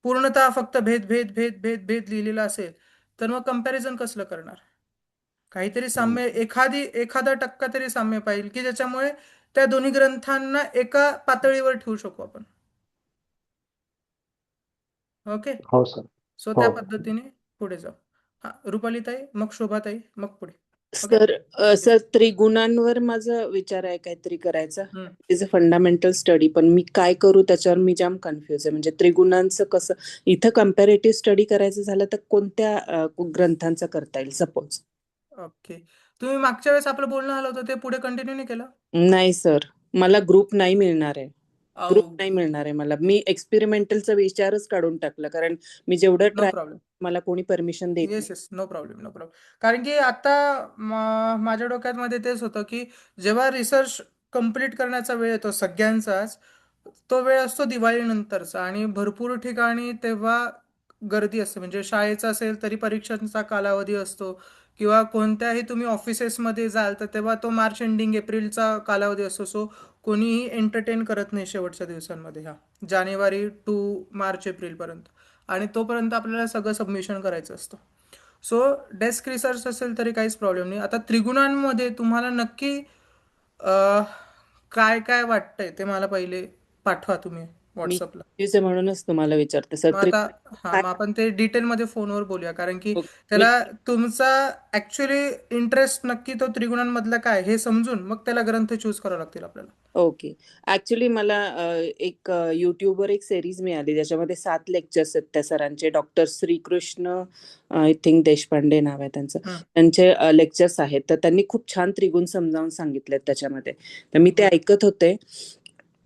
पूर्णतः फक्त भेद भेद भेद भेद भेद लिहिलेला असेल तर मग कंपॅरिझन कसलं करणार. काहीतरी साम्य, हं. एखादा टक्का तरी साम्य पाहिजे की ज्याच्यामुळे त्या दोन्ही ग्रंथांना एका पातळीवर ठेवू शकू आपण. ओके. हो सर. सो हो त्या पद्धतीने पुढे जाऊ. हा, रुपालीताई, मग शोभाताई, मग पुढे. ओके. Sir yes. सर त्रिगुणांवर माझा विचार आहे काहीतरी करायचा. हम्म. इज अ फंडामेंटल स्टडी, पण मी काय करू त्याच्यावर मी जाम कन्फ्युज आहे. म्हणजे त्रिगुणांचं कसं इथं कम्पॅरेटिव्ह स्टडी करायचं झालं तर कोणत्या ग्रंथांचं करता येईल सपोज? ओके. तुम्ही मागच्या वेळेस आपलं बोलणं आलं होतं ते पुढे कंटिन्यू नाही केलं? नाही सर, मला ग्रुप नाही मिळणार आहे. ग्रुप अहो, नाही मिळणार आहे मला. मी एक्सपेरिमेंटलचा विचारच काढून टाकला, कारण मी जेवढं नो ट्राय प्रॉब्लेम. मला कोणी परमिशन देत नाही. Yes yes, no problem, no problem. कारण की आता माझ्या डोक्यात मध्ये तेच होतं की जेव्हा रिसर्च कंप्लीट करण्याचा वेळ येतो सगळ्यांचाच, तो वेळ असतो दिवाळीनंतरचा, आणि भरपूर ठिकाणी तेव्हा गर्दी असते. म्हणजे शाळेचा असेल तरी परीक्षांचा कालावधी असतो, किंवा कोणत्याही तुम्ही ऑफिसेसमध्ये जाल तर तेव्हा तो मार्च एंडिंग एप्रिलचा कालावधी असतो. सो कोणीही एंटरटेन करत नाही शेवटच्या दिवसांमध्ये, ह्या जानेवारी टू मार्च एप्रिलपर्यंत, आणि तोपर्यंत आपल्याला सगळं सबमिशन करायचं असतं. सो डेस्क रिसर्च असेल तरी काहीच प्रॉब्लेम नाही. आता त्रिगुणांमध्ये तुम्हाला नक्की अ, काय काय वाटतंय ते मला पहिले पाठवा तुम्ही मी व्हॉट्सअपला. confused आहे म्हणूनच तुम्हाला विचारते सर. मग आता मग आपण ते डिटेलमध्ये फोनवर बोलूया, कारण की मी त्याला तुमचा ऍक्च्युली इंटरेस्ट नक्की तो त्रिगुणांमधला काय हे समजून मग त्याला ग्रंथ चूज करावे लागतील आपल्याला. ओके. ऍक्च्युली मला एक युट्यूबवर एक सिरीज मिळाली ज्याच्यामध्ये 7 लेक्चर्स आहेत त्या सरांचे. Doctor Shrikrishna I think Deshpande नाव आहे त्यांचं. हं. त्यांचे लेक्चर्स आहेत, तर त्यांनी खूप छान त्रिगुण समजावून सांगितलेत त्याच्यामध्ये. तर मी ते ऐकत होते.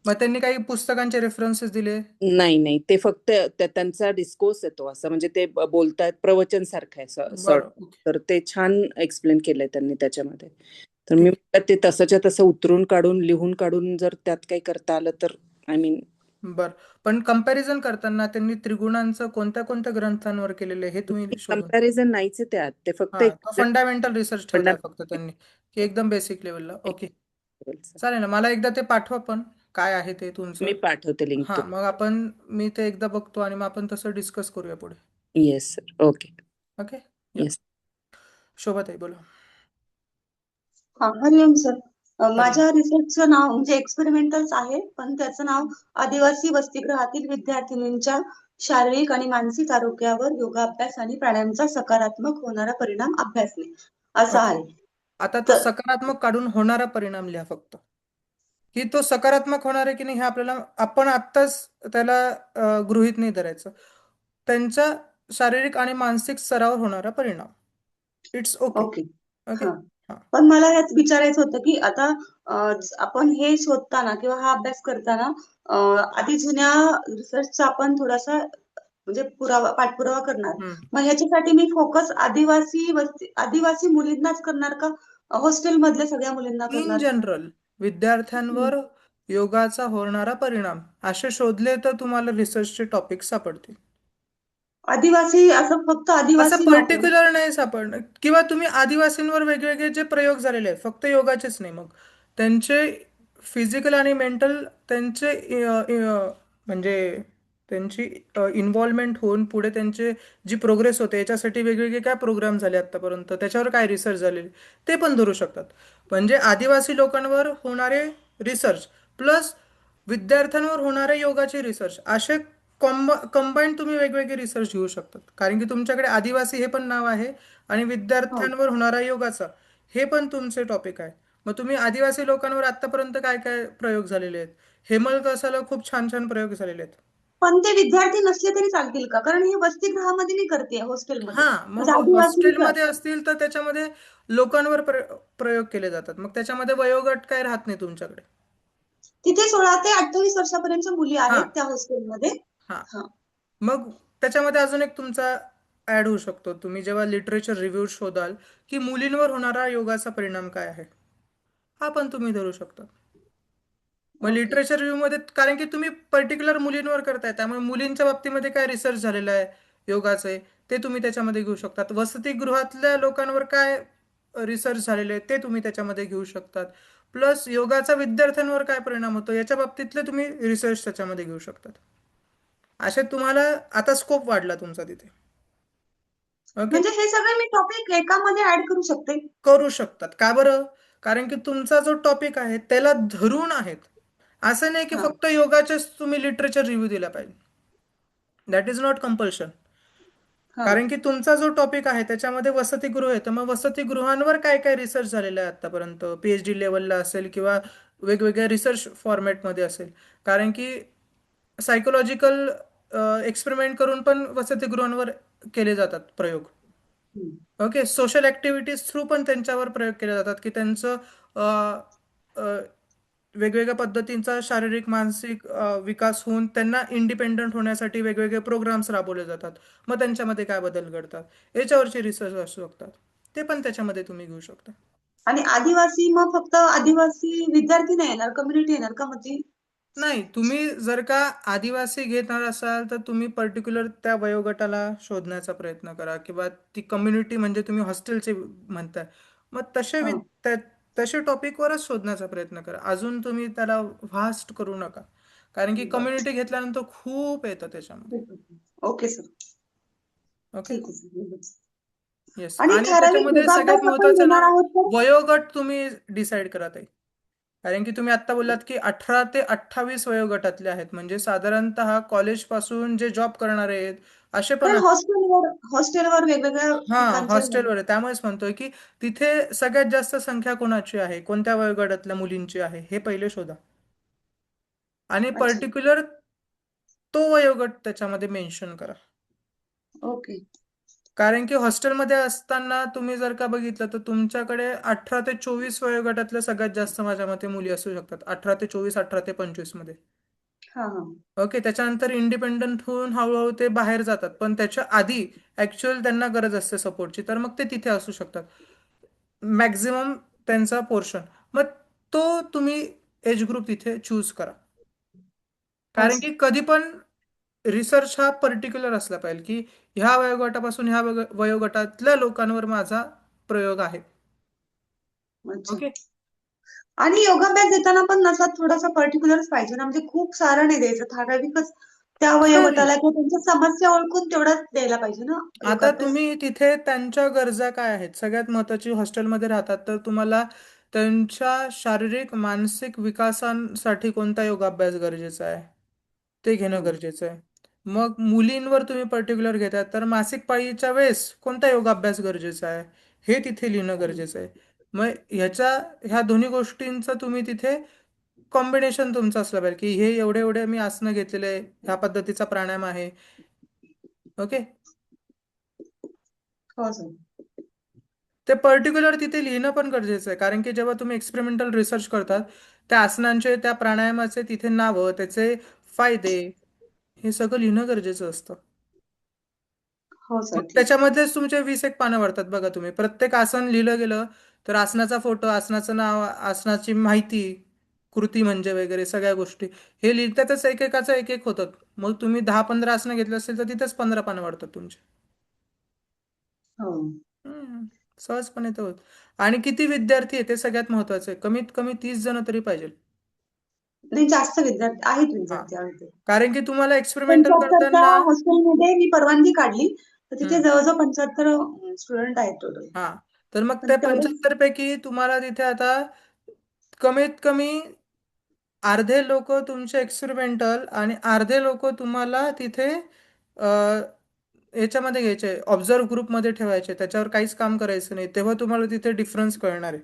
मग त्यांनी काही पुस्तकांचे रेफरन्सेस दिले? नाही, ते फक्त त्यांचा डिस्कोर्स येतो असं, म्हणजे ते बोलतायत प्रवचन सारखं आहे सॉर्ट. बरं, ओके, तर ते छान एक्सप्लेन केलंय त्यांनी त्याच्यामध्ये. तर ठीक मी आहे. म्हटलं ते तसंच्या तसं उतरून काढून लिहून काढून जर त्यात काही करता आलं तर आय मीन. बर, पण कंपॅरिझन करताना त्यांनी त्रिगुणांचं कोणत्या कोणत्या ग्रंथांवर केलेलं आहे हे तुम्ही शोधून. कंपॅरिझन नाहीच आहे त्यात, ते फक्त हा, एक तो फंडामेंटल रिसर्च ठेवलाय fundamental फक्त त्यांनी, की एकदम बेसिक लेवलला. ओके, levelचं. चालेल ना, मला एकदा ते पाठवा पण काय आहे ते तुमचं. मी पाठवते लिंक. हा, मग मी ते एकदा बघतो आणि मग आपण तसं डिस्कस करूया पुढे. Yes sir. Okay. Okay, yes. Shobhatai बोला. हा, हरिओम सर. हरिओम. माझ्या रिसर्चचं नाव म्हणजे एक्सपेरिमेंटल्स आहे, पण त्याचं नाव आदिवासी वसतिगृहातील विद्यार्थिनींच्या शारीरिक आणि मानसिक आरोग्यावर योगाभ्यास आणि प्राणायामचा सकारात्मक होणारा परिणाम अभ्यासणे असं ओके, आहे. आता तो तर सकारात्मक काढून होणारा परिणाम लिहा फक्त, की तो सकारात्मक होणार आहे की नाही हे आपण आत्ताच त्याला गृहीत नाही धरायचं. त्यांचा शारीरिक आणि मानसिक स्तरावर होणारा परिणाम. It's okay. ओके. ओके, हा, हा, पण मला ह्याच विचारायचं होतं की आता आपण हे शोधताना किंवा हा अभ्यास करताना आधी जुन्या रिसर्चचा आपण थोडासा म्हणजे पाठपुरावा करणार. मग ह्याच्यासाठी मी फोकस आदिवासी मुलींनाच करणार का हॉस्टेल मधल्या सगळ्या मुलींना इन करणार? जनरल विद्यार्थ्यांवर योगाचा होणारा परिणाम असे शोधले तर तुम्हाला रिसर्चचे टॉपिक सापडतील. आदिवासी असं फक्त असं आदिवासी नको. पर्टिक्युलर नाही सापडणार, किंवा तुम्ही आदिवासींवर वेगवेगळे जे प्रयोग झालेले आहेत फक्त योगाचेच नाही, मग त्यांचे फिजिकल आणि मेंटल त्यांचे म्हणजे त्यांची इन्व्हॉल्वमेंट होऊन पुढे त्यांचे जी प्रोग्रेस होते याच्यासाठी वेगवेगळे काय प्रोग्राम झाले आतापर्यंत, त्याच्यावर काय रिसर्च झालेले ते पण धरू शकतात. म्हणजे आदिवासी लोकांवर होणारे रिसर्च प्लस विद्यार्थ्यांवर होणारे योगाचे रिसर्च असे कंबाईन तुम्ही वेगवेगळे रिसर्च घेऊ शकतात, कारण की तुमच्याकडे आदिवासी हे पण नाव आहे आणि हो. विद्यार्थ्यांवर होणारा योगाचा हे पण तुमचे टॉपिक आहे. मग तुम्ही आदिवासी लोकांवर आतापर्यंत काय काय प्रयोग झालेले आहेत? हेमल कसाला खूप छान छान प्रयोग झालेले आहेत. पण ते विद्यार्थी नसले तरी चालतील का? कारण हे वसतिगृहामध्ये मी करते हॉस्टेलमध्ये. हा, म्हणजे मग आदिवासी हॉस्टेलमध्ये असतील तर त्याच्यामध्ये लोकांवर प्रयोग केले जातात, मग त्याच्यामध्ये वयोगट काय राहत नाही तुमच्याकडे. तिथे 16 ते 28 वर्षापर्यंतच्या मुली हा, आहेत त्या हॉस्टेलमध्ये. हा, हा. मग त्याच्यामध्ये अजून एक तुमचा ऍड होऊ शकतो. तुम्ही जेव्हा लिटरेचर रिव्ह्यू शोधाल की मुलींवर होणारा योगाचा परिणाम काय आहे, हा पण तुम्ही धरू शकता. मग ओके. लिटरेचर रिव्ह्यू मध्ये, कारण की तुम्ही पर्टिक्युलर मुलींवर करताय त्यामुळे मुलींच्या बाबतीमध्ये काय रिसर्च झालेला आहे योगाचे ते तुम्ही त्याच्यामध्ये घेऊ शकतात. वसतिगृहातल्या लोकांवर काय रिसर्च झालेले आहे ते तुम्ही त्याच्यामध्ये घेऊ शकतात. प्लस योगाचा विद्यार्थ्यांवर काय परिणाम होतो याच्या बाबतीतले तुम्ही रिसर्च त्याच्यामध्ये घेऊ शकतात. असे तुम्हाला आता स्कोप वाढला तुमचा तिथे. ओके, म्हणजे हे सगळे मी टॉपिक एकामध्ये ऍड करू शकते? करू शकतात. का बरं? कारण की तुमचा जो टॉपिक आहे त्याला धरून आहेत. असं नाही की हा. फक्त योगाचेच तुम्ही लिटरेचर रिव्ह्यू दिला पाहिजे. That is not compulsion. हा. कारण की तुमचा जो टॉपिक आहे त्याच्यामध्ये वसतिगृह आहे, तर मग वसतिगृहांवर काय काय रिसर्च झालेला आहे आतापर्यंत, PhD लेवलला असेल किंवा वेगवेगळ्या रिसर्च फॉर्मॅटमध्ये असेल. कारण की सायकोलॉजिकल एक्सपेरिमेंट करून पण वसतिगृहांवर केले जातात प्रयोग. हम्म. ओके, सोशल ॲक्टिव्हिटीज थ्रू पण त्यांच्यावर प्रयोग केले जातात की त्यांचं वेगवेगळ्या पद्धतींचा शारीरिक मानसिक विकास होऊन त्यांना इंडिपेंडंट होण्यासाठी वेगवेगळे प्रोग्राम्स राबवले जातात. मग त्यांच्यामध्ये काय बदल घडतात याच्यावरचे रिसर्च असू शकतात, ते पण त्याच्यामध्ये तुम्ही घेऊ शकता. आणि आदिवासी मग फक्त आदिवासी विद्यार्थी नाही येणार, कम्युनिटी येणार का म्हणजे? नाही, तुम्ही जर का आदिवासी घेणार असाल तर तुम्ही पर्टिक्युलर त्या वयोगटाला शोधण्याचा प्रयत्न करा किंवा ती कम्युनिटी म्हणजे तुम्ही हॉस्टेलचे म्हणताय, मग हा. तसे टॉपिकवरच शोधण्याचा प्रयत्न करा. अजून तुम्ही त्याला व्हास्ट करू नका, कारण की बरं. कम्युनिटी घेतल्यानंतर खूप येतं त्याच्यामध्ये. Okay sir, okay. ठीक आहे सर. येस. आणि आणि ठराविक त्याच्यामध्ये योगाभ्यास सगळ्यात आपण महत्वाचं ना, घेणार आहोत तर? वयोगट तुम्ही डिसाईड करा ताई. कारण की तुम्ही आत्ता बोललात की 18 ते 28 वयोगटातले आहेत, म्हणजे साधारणतः कॉलेज पासून जे जॉब करणारे आहेत असे पण पण आहेत. हॉस्टेलवर वेगवेगळ्या हा, ठिकाणचे हॉस्टेलवर आहे, त्यामुळेच म्हणतोय की तिथे सगळ्यात जास्त संख्या कोणाची आहे, कोणत्या वयोगटातल्या मुलींची आहे, हे पहिले शोधा आणि अच्छा, पर्टिक्युलर तो वयोगट त्याच्यामध्ये मेन्शन करा. ओके. कारण की हॉस्टेलमध्ये असताना तुम्ही जर का बघितलं तर तुमच्याकडे 18 ते 24 वयोगटातल्या सगळ्यात जास्त माझ्या मते मुली असू शकतात. 18 ते 24, 18 ते 25 मध्ये. हा हा. ओके. त्याच्यानंतर इंडिपेंडंट होऊन हळूहळू ते बाहेर जातात, पण त्याच्या आधी ऍक्च्युअल त्यांना गरज असते सपोर्टची, तर मग ते तिथे असू शकतात मॅक्झिमम त्यांचा पोर्शन. मग तो तुम्ही एज ग्रुप तिथे चूज करा, हो कारण सर. की कधी पण रिसर्च हा पर्टिक्युलर असला पाहिजे की ह्या वयोगटापासून ह्या वयोगटातल्या लोकांवर माझा प्रयोग आहे. अच्छा. ओके. आणि योगाभ्यास देताना पण असा थोडासा पर्टिक्युलरच पाहिजे ना, म्हणजे खूप सारं नाही द्यायचं, ठराविकच त्या खरंय. वयोगटाला किंवा त्यांच्या समस्या ओळखून तेवढाच द्यायला पाहिजे ना आता योगाभ्यास. तुम्ही तिथे त्यांच्या गरजा काय आहेत, सगळ्यात महत्त्वाची, हॉस्टेलमध्ये राहतात तर तुम्हाला त्यांच्या शारीरिक मानसिक विकासासाठी कोणता योगाभ्यास गरजेचा आहे ते घेणं हो. गरजेचं आहे. मग मुलींवर तुम्ही पर्टिक्युलर घेतात तर मासिक पाळीच्या वेळेस कोणता योगाभ्यास गरजेचा आहे हे तिथे लिहिणं गरजेचं आहे. मग ह्या दोन्ही गोष्टींचं तुम्ही तिथे कॉम्बिनेशन तुमचं असलं पाहिजे की हे एवढे एवढे मी आसनं घेतलेले आहे, ह्या पद्धतीचा प्राणायाम आहे. ओके. हो सर. ते पर्टिक्युलर तिथे लिहिणं पण गरजेचं आहे, कारण की जेव्हा तुम्ही एक्सपेरिमेंटल रिसर्च करतात त्या आसनांचे, त्या प्राणायामाचे तिथे नावं, त्याचे फायदे, हे सगळं लिहिणं गरजेचं असतं. हो मग सर, ठीक. त्याच्यामध्येच तुमचे 20 एक पानं वाढतात बघा. तुम्ही प्रत्येक आसन लिहिलं गेलं तर आसनाचा फोटो, आसनाचं नाव, आसनाची माहिती, कृती म्हणजे वगैरे सगळ्या गोष्टी हे लिहितातच, एकेकाचं एक एक होतात. मग तुम्ही 10-15 आसनं घेतलं असेल तर तिथेच 15 पानं वाढतात तुमचे. हो. हम्म, सहजपणे ते होत. आणि किती विद्यार्थी आहे ते सगळ्यात महत्वाचं आहे. कमीत कमी 30 जण तरी पाहिजे. नाही, जास्त विद्यार्थी आहेत, हा, विद्यार्थी आहेत. कारण की तुम्हाला एक्सपेरिमेंटल 75च्या करताना हॉस्टेलमध्ये मी परवानगी काढली तर तिथे हम्म, जवळजवळ 75 स्टुडंट आहेत टोटल. हा, तर मग पण त्या तेवढेच. 75 पैकी तुम्हाला तिथे आता कमीत कमी अर्धे लोक तुमचे एक्सपेरिमेंटल आणि अर्धे लोक तुम्हाला तिथे अ, याच्यामध्ये घ्यायचे, ऑब्झर्व ग्रुपमध्ये ठेवायचे, त्याच्यावर काहीच काम करायचं नाही. तेव्हा तुम्हाला तिथे डिफरन्स कळणार आहे.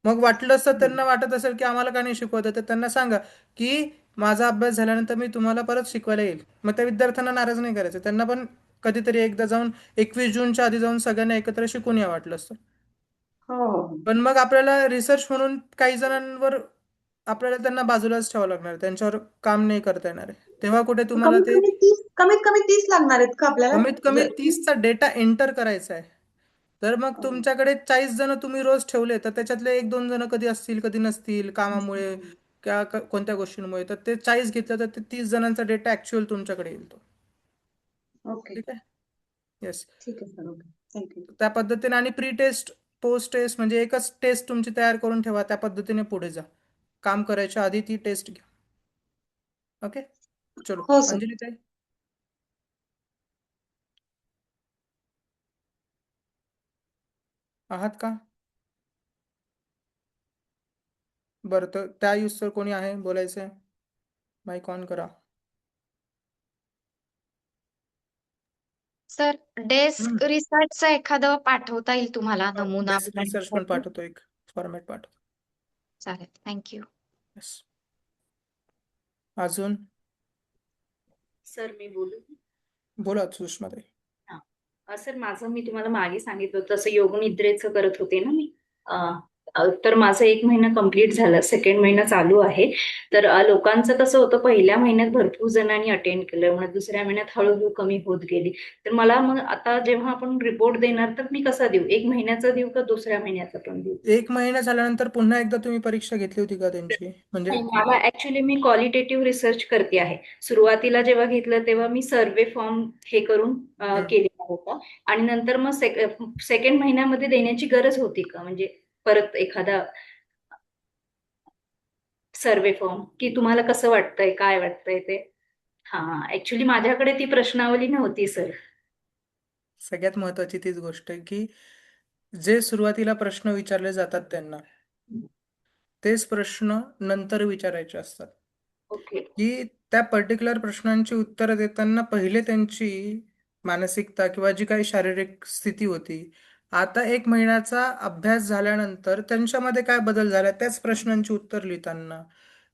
मग वाटलं असतं, त्यांना वाटत असेल की आम्हाला का नाही शिकवत आहे, तर त्यांना सांगा की माझा अभ्यास झाल्यानंतर मी तुम्हाला परत शिकवायला येईल. मग त्या विद्यार्थ्यांना नाराज नाही करायचं, त्यांना पण कधीतरी एकदा जाऊन 21 जूनच्या आधी जाऊन सगळ्यांना एकत्र शिकून या वाटलं असतं. हो हो हो. पण मग आपल्याला रिसर्च म्हणून काही जणांवर आपल्याला त्यांना बाजूलाच ठेवावं लागणार आहे, त्यांच्यावर काम नाही करता येणार आहे. तेव्हा कुठे तुम्हाला ते कमीत कमी 30 लागणार आहेत का आपल्याला? कमीत कमी 30चा डेटा एंटर करायचा आहे. तर मग तुमच्याकडे 40 जण तुम्ही रोज ठेवले तर त्याच्यातले 1-2 जण कधी असतील कधी नसतील, कामामुळे किंवा कोणत्या गोष्टींमुळे, तर ते 40 घेतलं तर ते 30 जणांचा डेटा ऍक्च्युअल तुमच्याकडे येईल तो. ओके, ठीक आहे. येस. ठीक आहे सर. Okay, thank you. त्या पद्धतीने. आणि प्री टेस्ट, पोस्ट टेस्ट म्हणजे एकच टेस्ट तुमची तयार करून ठेवा, त्या पद्धतीने पुढे जा. काम करायच्या आधी ती टेस्ट घ्या. ओके. चलो हो सर. अंजली ताई, आहात का? बरं, तर त्या युसर कोणी आहे बोलायचंय? माईक ऑन करा. सर, डेस्क रिसर्चचं एखादं पाठवता येईल तुम्हाला नमुना डेस्क रिसर्च पण बनवण्यासाठी? पाठवतो, एक फॉर्मॅट पाठवतो. चालेल, थँक्यू. येस. अजून सर मी बोलू? बोला सुषमा ताई. सर माझं मी तुम्हाला मागे सांगितलं होतं तसं योग निद्रेचं करत होते ना मी. तर माझं 1 महिना कंप्लीट झालं, सेकंड महिना चालू आहे. तर लोकांचं कसं होतं, पहिल्या महिन्यात भरपूर जणांनी अटेंड केलं, मग दुसऱ्या महिन्यात हळूहळू कमी होत गेली. तर मला मग आता जेव्हा आपण रिपोर्ट देणार, तर मी कसा देऊ? 1 महिन्याचा देऊ का दुसऱ्या महिन्याचा पण देऊ? 1 महिना झाल्यानंतर पुन्हा एकदा तुम्ही परीक्षा घेतली होती का त्यांची? म्हणजे नाही, मला ऍक्च्युली मी क्वालिटेटिव्ह रिसर्च करते आहे. सुरुवातीला जेव्हा घेतलं तेव्हा मी सर्वे फॉर्म हे करून केलेला होता, आणि नंतर मग सेकंड महिन्यामध्ये देण्याची गरज होती का, म्हणजे परत एखादा सर्वे फॉर्म, की तुम्हाला कसं वाटतंय, काय वाटतंय ते? हा, ऍक्च्युली माझ्याकडे ती प्रश्नावली नव्हती सर. सगळ्यात महत्वाची तीच गोष्ट आहे की जे सुरुवातीला प्रश्न विचारले जातात त्यांना तेच प्रश्न नंतर विचारायचे असतात. ओके. की त्या पर्टिक्युलर प्रश्नांची उत्तरं देताना पहिले त्यांची मानसिकता किंवा जी काही शारीरिक स्थिती होती, आता 1 महिन्याचा अभ्यास झाल्यानंतर त्यांच्यामध्ये काय बदल झाला त्याच प्रश्नांची उत्तर लिहिताना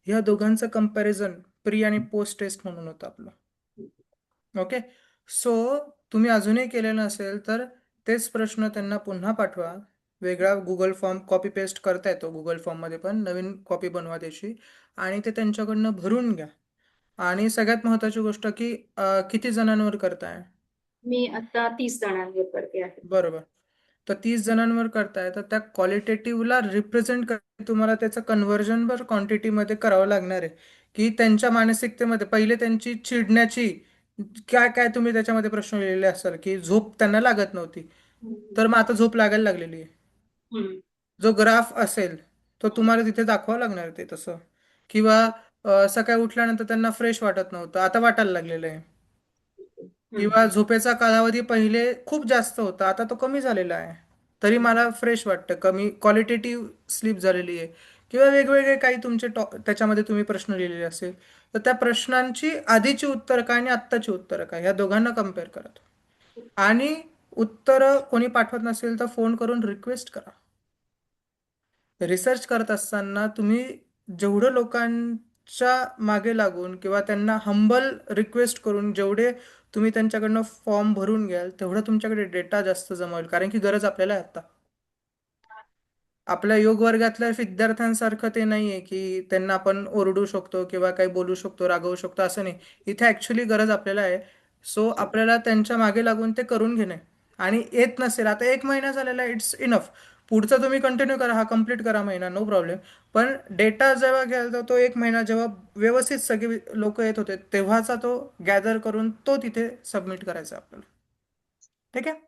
ह्या दोघांचं कंपॅरिझन प्री आणि पोस्ट टेस्ट म्हणून होतं आपलं. ओके, सो तुम्ही अजूनही केलेलं नसेल तर तेच प्रश्न त्यांना पुन्हा पाठवा. वेगळा गुगल फॉर्म कॉपी पेस्ट करता येतो, गुगल फॉर्ममध्ये पण नवीन कॉपी बनवा त्याची आणि ते त्यांच्याकडनं भरून घ्या. आणि सगळ्यात महत्त्वाची गोष्ट की किती जणांवर करताय? मी आता 30 जणांवर करते आहे. बरोबर. तर 30 जणांवर करताय तर त्या क्वालिटेटिव्हला रिप्रेझेंट तुम्हाला त्याचं कन्व्हर्जन क्वांटिटीमध्ये करावं लागणार आहे की त्यांच्या मानसिकतेमध्ये पहिले त्यांची चिडण्याची काय काय तुम्ही त्याच्यामध्ये प्रश्न लिहिलेले असाल की झोप त्यांना लागत नव्हती, तर मग आता झोप लागायला लागलेली आहे. हम्म. जो ग्राफ असेल तो तुम्हाला तिथे दाखवावं लागणार आहे ते तसं. किंवा सकाळी उठल्यानंतर त्यांना फ्रेश वाटत नव्हतं, आता वाटायला लागलेलं आहे. किंवा झोपेचा कालावधी पहिले खूप जास्त होता, आता तो कमी झालेला आहे, तरी मला फ्रेश वाटतं, कमी क्वालिटेटिव्ह स्लीप झालेली आहे. किंवा वेगवेगळे काही तुमचे त्याच्यामध्ये तुम्ही प्रश्न लिहिलेले असेल तर त्या प्रश्नांची आधीची उत्तरं काय आणि आत्ताची उत्तरं काय ह्या दोघांना कम्पेअर करा. आणि उत्तरं कोणी पाठवत नसेल तर फोन करून रिक्वेस्ट करा. रिसर्च करत असताना तुम्ही जेवढं लोकांच्या मागे लागून किंवा त्यांना हंबल रिक्वेस्ट करून जेवढे तुम्ही त्यांच्याकडनं फॉर्म भरून घ्याल तेवढं तुमच्याकडे डेटा जास्त जमा होईल, कारण की गरज आपल्याला आहे आता. आपल्या योग वर्गातल्या विद्यार्थ्यांसारखं ते नाही आहे की त्यांना आपण ओरडू शकतो किंवा काही बोलू शकतो, रागवू शकतो, असं नाही. इथे ॲक्च्युली गरज आपल्याला आहे. सो आपल्याला त्यांच्या मागे लागून ते करून घेणे. आणि येत नसेल आता 1 महिना झालेला आहे, इट्स इनफ. पुढचा तुम्ही कंटिन्यू करा, हा कंप्लीट करा महिना, नो प्रॉब्लेम. पण डेटा जेव्हा घ्याल तर तो 1 महिना जेव्हा व्यवस्थित सगळे लोक येत होते तेव्हाचा तो गॅदर करून तो तिथे सबमिट करायचा आपल्याला. ठीक आहे.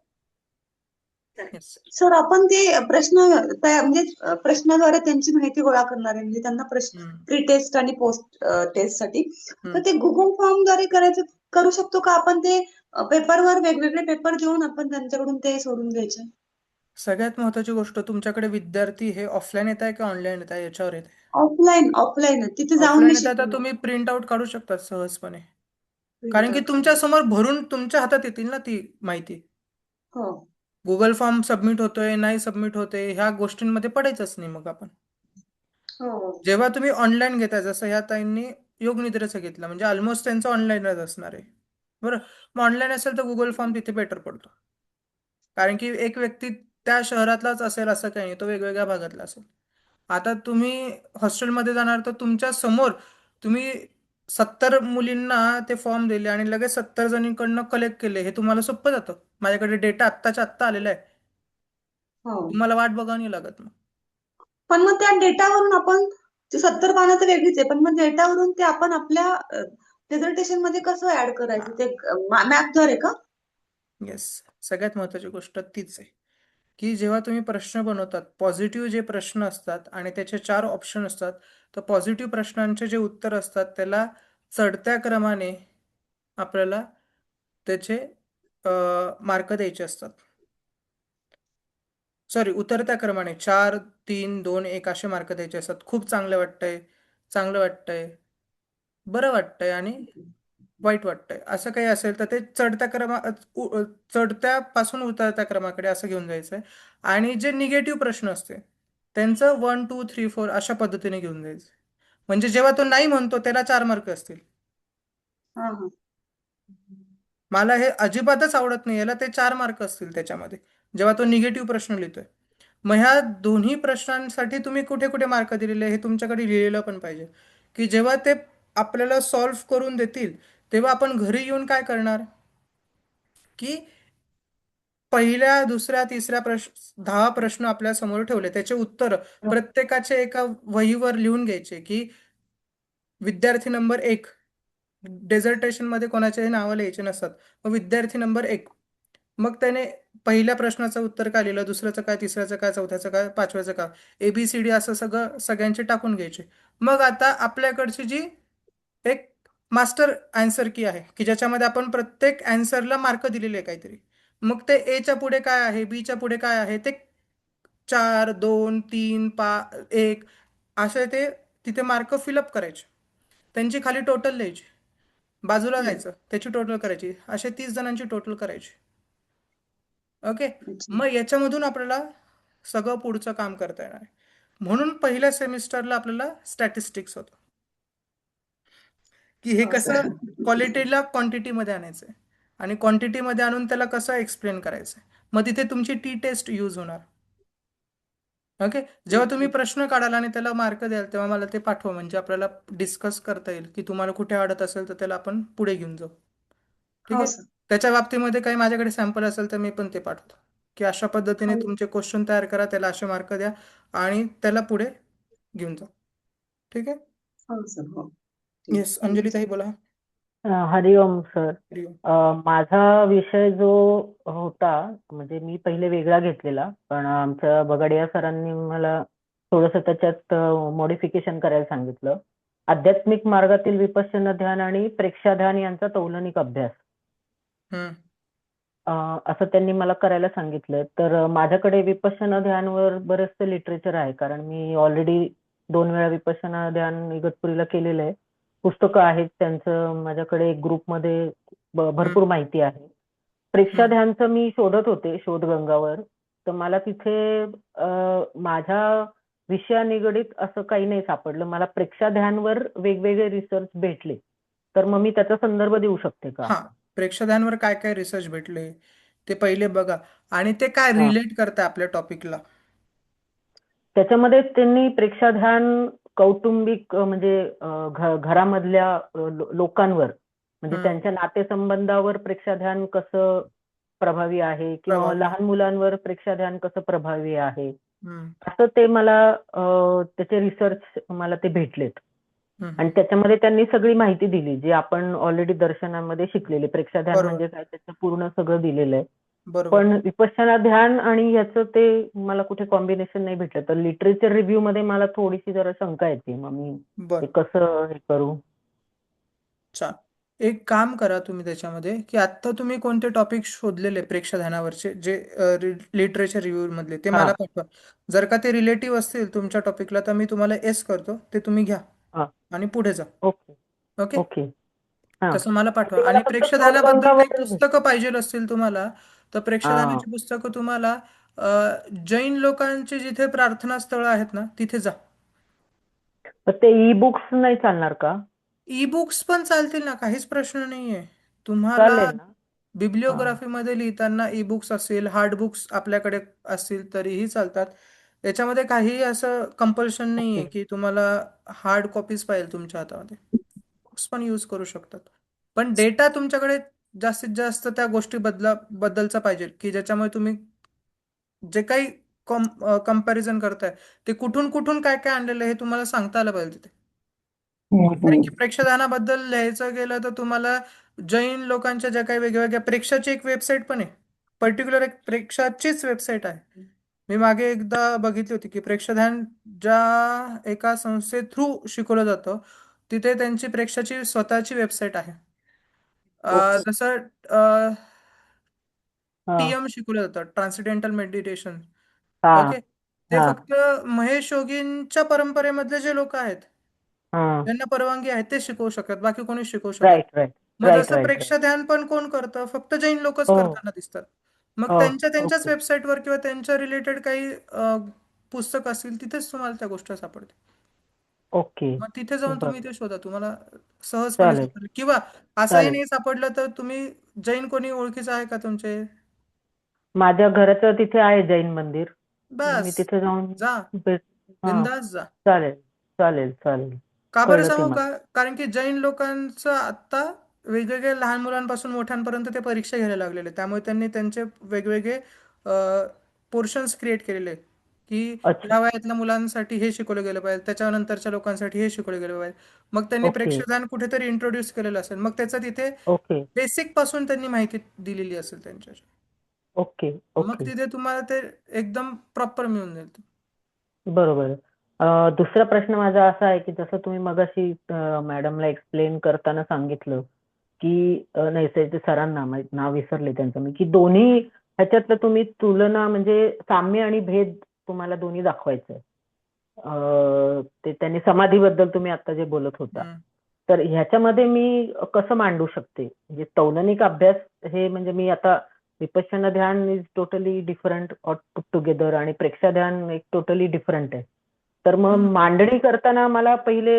येस. सर, आपण ते प्रश्न म्हणजे प्रश्नाद्वारे त्यांची माहिती गोळा करणार आहे, म्हणजे त्यांना प्रश्न प्री टेस्ट आणि पोस्ट टेस्ट साठी तर ते गुगल फॉर्म द्वारे करू शकतो का आपण? ते पेपरवर वेगवेगळे पेपर देऊन आपण त्यांच्याकडून ते सोडून घ्यायचे? सगळ्यात महत्वाची गोष्ट, तुमच्याकडे विद्यार्थी हे ऑफलाईन येत आहे की ऑनलाईन येत आहे याच्यावर येते. ऑफलाईन तिथे जाऊन ऑफलाईन मी येत आहे तर शिकणार. तुम्ही प्रिंट आउट काढू शकता सहजपणे, कारण की तुमच्या समोर भरून तुमच्या हातात येतील ना ती माहिती. हो. गुगल फॉर्म सबमिट होतोय नाही सबमिट होतोय ह्या गोष्टींमध्ये पडायचंच नाही मग आपण. हो. जेव्हा तुम्ही ऑनलाईन घेताय, जसं ह्या ताईंनी योग निद्रेचं घेतलं म्हणजे ऑलमोस्ट त्यांचं ऑनलाईनच असणार आहे. बरं, मग ऑनलाईन असेल तर गुगल फॉर्म तिथे बेटर पडतो, कारण की एक व्यक्ती त्या शहरातलाच असेल असं काही नाही, तो वेगवेगळ्या भागातला असेल. आता तुम्ही हॉस्टेलमध्ये जाणार तर तुमच्या समोर तुम्ही 70 मुलींना ते फॉर्म दिले आणि लगेच 70 जणींकडनं कलेक्ट केले, हे तुम्हाला सोपं जातं. माझ्याकडे डेटा आत्ताच्या आत्ता आलेला आहे, हो. तुम्हाला वाट बघावी नाही लागत. मग पण मग त्या डेटावरून आपण 70 पानाचं वेगळीच आहे, पण मग डेटावरून ते आपण आपल्या प्रेझेंटेशन मध्ये कसं ऍड करायचं, ते मॅपद्वारे का? येस, सगळ्यात महत्त्वाची गोष्ट तीच आहे की जेव्हा तुम्ही प्रश्न बनवतात, पॉझिटिव्ह जे प्रश्न असतात आणि त्याचे 4 ऑप्शन असतात, तर पॉझिटिव्ह प्रश्नांचे जे उत्तर असतात त्याला चढत्या क्रमाने आपल्याला त्याचे मार्क द्यायचे असतात. सॉरी, उतरत्या क्रमाने 4, 3, 2, 1 असे मार्क द्यायचे असतात. खूप चांगलं वाटतंय, चांगलं वाटतंय, बरं वाटतंय आणि वाईट वाटतंय असं काही असेल तर ते चढत्यापासून उतरत्या क्रमाकडे असं घेऊन जायचं आहे. आणि जे निगेटिव्ह प्रश्न असते त्यांचं 1, 2, 3, 4 अशा पद्धतीने घेऊन जायचं. म्हणजे जेव्हा तो नाही म्हणतो त्याला 4 मार्क असतील. मला हे अजिबातच आवडत नाही, याला ते 4 मार्क असतील त्याच्यामध्ये जेव्हा तो निगेटिव्ह प्रश्न लिहितोय. मग ह्या दोन्ही प्रश्नांसाठी तुम्ही कुठे कुठे मार्क दिलेले हे तुमच्याकडे लिहिलेलं पण पाहिजे, की जेव्हा ते आपल्याला सॉल्व्ह करून देतील तेव्हा आपण घरी येऊन काय करणार, की पहिल्या दुसऱ्या तिसऱ्या 10 प्रश्न आपल्या समोर ठेवले, त्याचे उत्तर प्रत्येकाचे एका वहीवर लिहून घ्यायचे, की विद्यार्थी नंबर 1, डेझर्टेशन मध्ये कोणाच्याही नावं लिहायचे नसतात, मग विद्यार्थी नंबर 1, मग त्याने पहिल्या प्रश्नाचं उत्तर काय लिहिलं, दुसऱ्याचं काय, तिसऱ्याचं काय, चौथ्याचं काय, पाचव्याचं काय, ABCD असं सगळ्यांचे टाकून घ्यायचे. मग आता आपल्याकडची जी एक मास्टर आन्सर की आहे, की ज्याच्यामध्ये आपण प्रत्येक आन्सरला मार्क दिलेले आहे काहीतरी, मग ते एच्या पुढे काय आहे, बीच्या पुढे काय आहे, ते 4, 2, 3, 1 असे ते तिथे मार्क फिलअप करायचे, त्यांची खाली टोटल लिहायची, बाजूला जायचं, त्याची टोटल करायची, असे 30 जणांची टोटल करायची. ओके. अच्छा. मग याच्यामधून आपल्याला सगळं पुढचं काम करता येणार आहे. म्हणून पहिल्या सेमिस्टरला आपल्याला स्टॅटिस्टिक्स होतं, की हे हो कसं सर. क्वालिटीला क्वांटिटीमध्ये आणायचं आहे आणि क्वांटिटीमध्ये आणून त्याला कसं एक्सप्लेन करायचं आहे. मग तिथे तुमची टी-टेस्ट यूज होणार. ओके. जेव्हा तुम्ही प्रश्न काढाल आणि त्याला मार्क द्याल तेव्हा मला ते पाठवा, म्हणजे आपल्याला डिस्कस करता येईल, की तुम्हाला कुठे अडत असेल तर त्याला आपण पुढे घेऊन जाऊ. ठीक हो आहे. सर. त्याच्या बाबतीमध्ये काही माझ्याकडे सॅम्पल असेल तर मी पण ते पाठवतो, की अशा पद्धतीने हो तुमचे क्वेश्चन तयार करा, त्याला असे मार्क द्या आणि त्याला पुढे घेऊन जा. ठीक आहे. हो सर. हो ठीक. येस, थँक्यू अंजली ताई सर. बोला. हरिओम सर. हरिओम. माझा विषय जो होता म्हणजे मी पहिले वेगळा घेतलेला, पण आमच्या बगाडिया सरांनी मला थोडंसं त्याच्यात मॉडिफिकेशन करायला सांगितलं. आध्यात्मिक मार्गातील विपश्यना ध्यान आणि प्रेक्षाध्यान यांचा तौलनिक अभ्यास हम्म. असं त्यांनी मला करायला सांगितलंय. तर माझ्याकडे विपश्यना ध्यानवर बरेचसे लिटरेचर आहे, कारण मी ऑलरेडी 2 वेळा विपश्यना ध्यान इगतपुरीला केलेलं आहे. पुस्तकं आहेत त्यांचं माझ्याकडे एक ग्रुपमध्ये भरपूर माहिती आहे. प्रेक्षाध्यानचं मी शोधत होते शोधगंगावर, तर मला तिथे माझ्या विषया निगडीत असं काही नाही सापडलं. मला प्रेक्षाध्यानवर वेगवेगळे रिसर्च भेटले, तर मग मी त्याचा संदर्भ देऊ शकते का? हा, प्रेक्षाध्यानवर काय काय रिसर्च भेटले ते पहिले बघा आणि ते काय हा. रिलेट करते आपल्या टॉपिकला. त्याच्यामध्ये त्यांनी प्रेक्षाध्यान कौटुंबिक म्हणजे घरामधल्या लोकांवर म्हणजे त्यांच्या नातेसंबंधावर प्रेक्षाध्यान कसं प्रभावी आहे किंवा प्रभावी. लहान मुलांवर प्रेक्षाध्यान कसं प्रभावी आहे हम्म. असं ते मला त्याचे रिसर्च मला ते भेटलेत. हम्म. आणि त्याच्यामध्ये त्यांनी सगळी माहिती दिली जी आपण ऑलरेडी दर्शनामध्ये शिकलेली. प्रेक्षाध्यान बरोबर. म्हणजे काय त्याचं पूर्ण सगळं दिलेलं आहे. बरोबर. पण विपश्यना ध्यान आणि याचं ते मला कुठे कॉम्बिनेशन नाही भेटलं. तर लिटरेचर रिव्ह्यू मध्ये मला थोडीशी जरा शंका येते. मग मी बर, ते कसं हे करू? छान. एक काम करा तुम्ही त्याच्यामध्ये, की आता तुम्ही कोणते टॉपिक शोधलेले प्रेक्षाध्यानावरचे जे लिटरेचर रिव्ह्यू मधले ते हा मला पाठवा. जर का ते रिलेटिव्ह असतील तुमच्या टॉपिकला तर मी तुम्हाला एस करतो, ते तुम्ही घ्या हा आणि पुढे जा. Okay okay. ओके हा. तसं मला ते पाठवा. मला आणि फक्त प्रेक्षाध्यानाबद्दल काही शोधगंगावर पुस्तकं पाहिजे असतील तुम्हाला तर हा प्रेक्षाध्यानाची पुस्तकं तुम्हाला जैन लोकांची जिथे प्रार्थना स्थळं आहेत ना तिथे जा. तर ते ई बुक्स नाही चालणार का? ई बुक्स पण चालतील ना, काहीच प्रश्न नाहीये. तुम्हाला चालेल ना? बिब्लिओग्राफीमध्ये लिहिताना ई बुक्स असेल, हार्ड बुक्स आपल्याकडे असतील तरीही चालतात. याच्यामध्ये काही असं कंपल्शन नाहीये ओके की तुम्हाला हार्ड कॉपीज पाहिजे तुमच्या हातामध्ये. बुक्स पण यूज करू शकतात. पण डेटा तुमच्याकडे जास्तीत जास्त त्या गोष्टी बद्दलचा पाहिजे, की ज्याच्यामुळे तुम्ही जे काही कंपॅरिझन करताय ते कुठून कुठून काय काय आणलेलं आहे हे तुम्हाला सांगता आलं पाहिजे तिथे. कारण की प्रेक्षादानाबद्दल लिहायचं गेलं तर तुम्हाला जैन लोकांच्या ज्या काही वेगवेगळ्या प्रेक्षाची एक वेबसाईट पण आहे, पर्टिक्युलर एक प्रेक्षाचीच वेबसाईट आहे. मी मागे एकदा बघितली होती की प्रेक्षाध्यान ज्या एका संस्थे थ्रू शिकवलं जातं तिथे त्यांची प्रेक्षाची स्वतःची वेबसाईट आहे. ओके जसं हा TM शिकवलं जातं, ट्रान्सडेंटल मेडिटेशन. हा ओके. ते हा फक्त महेश योगींच्या परंपरेमधले जे लोक आहेत हा ज्यांना परवानगी आहे ते शिकवू शकतात, बाकी कोणी शिकवू शकत राईट नाही. राईट मग राईट जसं राईट राईट प्रेक्षाध्यान पण कोण करतं, फक्त जैन लोकच हो करताना दिसतात. मग हो त्यांच्याच ओके वेबसाईटवर किंवा त्यांच्या रिलेटेड काही पुस्तक असतील तिथेच तुम्हाला त्या गोष्टी सापडतील. ओके मग तिथे जाऊन तुम्ही बरं ते शोधा, तुम्हाला सहजपणे चालेल सापडेल. किंवा असंही चालेल. नाही सापडलं तर तुम्ही जैन कोणी ओळखीचं आहे का तुमचे? माझ्या घराच्या तिथे आहे जैन मंदिर. मग मी बस तिथे जाऊन जा, भेट हा बिंदास जा. चालेल चालेल चालेल का बरं कळलं ते सांगू मला. का? कारण की जैन लोकांचं आत्ता वेगवेगळे लहान मुलांपासून मोठ्यांपर्यंत ते परीक्षा घ्यायला लागलेले, त्यामुळे त्यांनी त्यांचे वेगवेगळे पोर्शन्स क्रिएट केलेले आहेत, की अच्छा. या वयातल्या मुलांसाठी हे शिकवलं गेलं पाहिजे, त्याच्यानंतरच्या लोकांसाठी हे शिकवलं गेलं पाहिजे. मग त्यांनी ओके प्रेक्षकांना कुठेतरी इंट्रोड्यूस केलेलं असेल, मग त्याचं तिथे ओके बेसिक पासून त्यांनी माहिती दिलेली असेल त्यांच्या, ओके मग ओके तिथे तुम्हाला ते एकदम प्रॉपर मिळून जाईल. बरोबर. दुसरा प्रश्न माझा असा आहे की जसं तुम्ही मगाशी मॅडमला एक्सप्लेन करताना सांगितलं की नाही ते सरांना नाव विसरले त्यांचं मी, की दोन्ही ह्याच्यातलं तुम्ही तुलना म्हणजे साम्य आणि भेद तुम्हाला दोन्ही दाखवायचंय. ते त्यांनी समाधीबद्दल तुम्ही आता जे बोलत होता, हम्म. तर ह्याच्यामध्ये मी कसं मांडू शकते? म्हणजे तौलनिक अभ्यास हे म्हणजे मी आता विपश्यना ध्यान इज टोटली डिफरंट टुगेदर आणि प्रेक्षा ध्यान एक टोटली डिफरंट आहे. तर मग हम्म. मांडणी करताना मला पहिले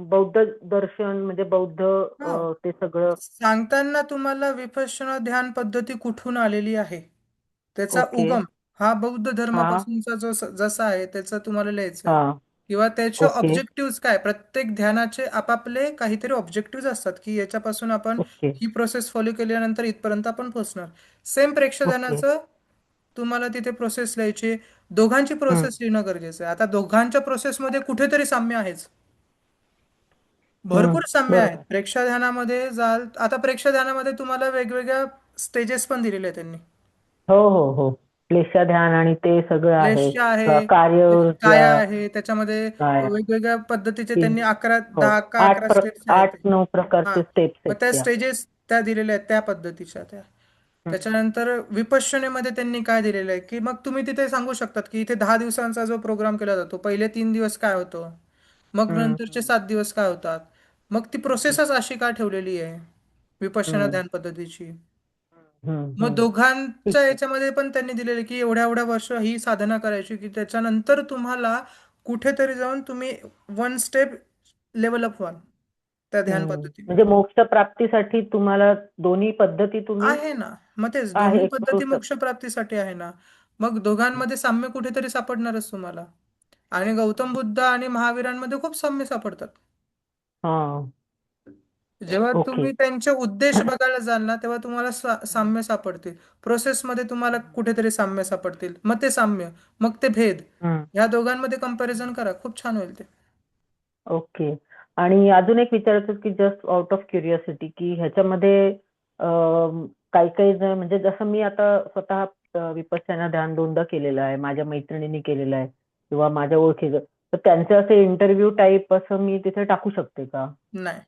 बौद्ध दर्शन म्हणजे बौद्ध हो. ते सगळं सांगताना तुम्हाला विपश्यना ध्यान पद्धती कुठून आलेली आहे, त्याचा ओके उगम हा बौद्ध हा धर्मापासूनचा जो जसा आहे त्याचा तुम्हाला लिहायचं आहे, हा किंवा त्याचे ओके ऑब्जेक्टिव्ह काय. प्रत्येक ध्यानाचे आपापले काहीतरी ऑब्जेक्टिव्ह असतात, की याच्यापासून आपण ओके ही प्रोसेस फॉलो केल्यानंतर इथपर्यंत आपण पोहोचणार. सेम ओके प्रेक्षाध्यानाचं तुम्हाला तिथे प्रोसेस लिहायची, दोघांची हम्म प्रोसेस लिहिणं गरजेचं आहे. आता दोघांच्या प्रोसेसमध्ये कुठेतरी साम्य आहेच, हम्म भरपूर साम्य आहेत. बरोबर. प्रेक्षाध्यानामध्ये जाल, आता प्रेक्षाध्यानामध्ये तुम्हाला वेगवेगळ्या स्टेजेस पण दिलेले आहेत त्यांनी. हो हो हो क्लेशा ध्यान आणि ते सगळं आहे. क्लेशच्या आहे, कार्य ऊर्जा काया आहे, त्याच्यामध्ये काय वेगवेगळ्या पद्धतीचे तीन त्यांनी 11 हो 10 का 11 स्टेप्स आहेत. 8-9 हा, प्रकारचे स्टेप्स मग आहेत त्या त्या. स्टेजेस त्या दिलेल्या आहेत त्या पद्धतीच्या त्या. हम्म, त्याच्यानंतर विपश्यनेमध्ये त्यांनी काय दिलेलं आहे, की मग तुम्ही तिथे सांगू शकतात की इथे 10 दिवसांचा जो प्रोग्राम केला जातो, पहिले 3 दिवस काय होतं, मग हम्म, नंतरचे 7 दिवस काय होतात, मग ती प्रोसेसच अशी का ठेवलेली आहे विपश्यना हम्म, ध्यान पद्धतीची. मग हम्म. ठीक दोघांच्या आहे. याच्यामध्ये पण त्यांनी दिलेले की एवढ्या एवढ्या वर्ष ही साधना करायची, की त्याच्यानंतर तुम्हाला कुठेतरी जाऊन तुम्ही वन स्टेप लेवल अप व्हाल त्या ध्यान पद्धतीमध्ये. म्हणजे मोक्ष प्राप्तीसाठी तुम्हाला दोन्ही पद्धती तुम्ही आहे ना, मग तेच दोन्ही आहे करू पद्धती शकता. मोक्षप्राप्तीसाठी आहे ना. मग दोघांमध्ये साम्य कुठेतरी सापडणारच तुम्हाला, आणि गौतम बुद्ध आणि महावीरांमध्ये खूप साम्य सापडतात. हा जेव्हा ओके तुम्ही त्यांचे उद्देश बघायला जाल ना, तेव्हा तुम्हाला साम्य सापडतील. प्रोसेसमध्ये तुम्हाला कुठेतरी साम्य सापडतील, मग ते साम्य, मग ते भेद, हम्म. या दोघांमध्ये कंपॅरिझन करा, खूप छान होईल ते. ओके. आणि अजून एक विचारायचं की जस्ट आउट ऑफ क्युरिओसिटी की ह्याच्यामध्ये काही काही जण म्हणजे जसं मी आता स्वतः विपश्यना ध्यान 2दा केलेलं आहे, माझ्या मैत्रिणींनी केलेलं आहे किंवा माझ्या ओळखीचं, तर त्यांचे असे इंटरव्ह्यू टाईप असं मी तिथे टाकू शकते का? नाही,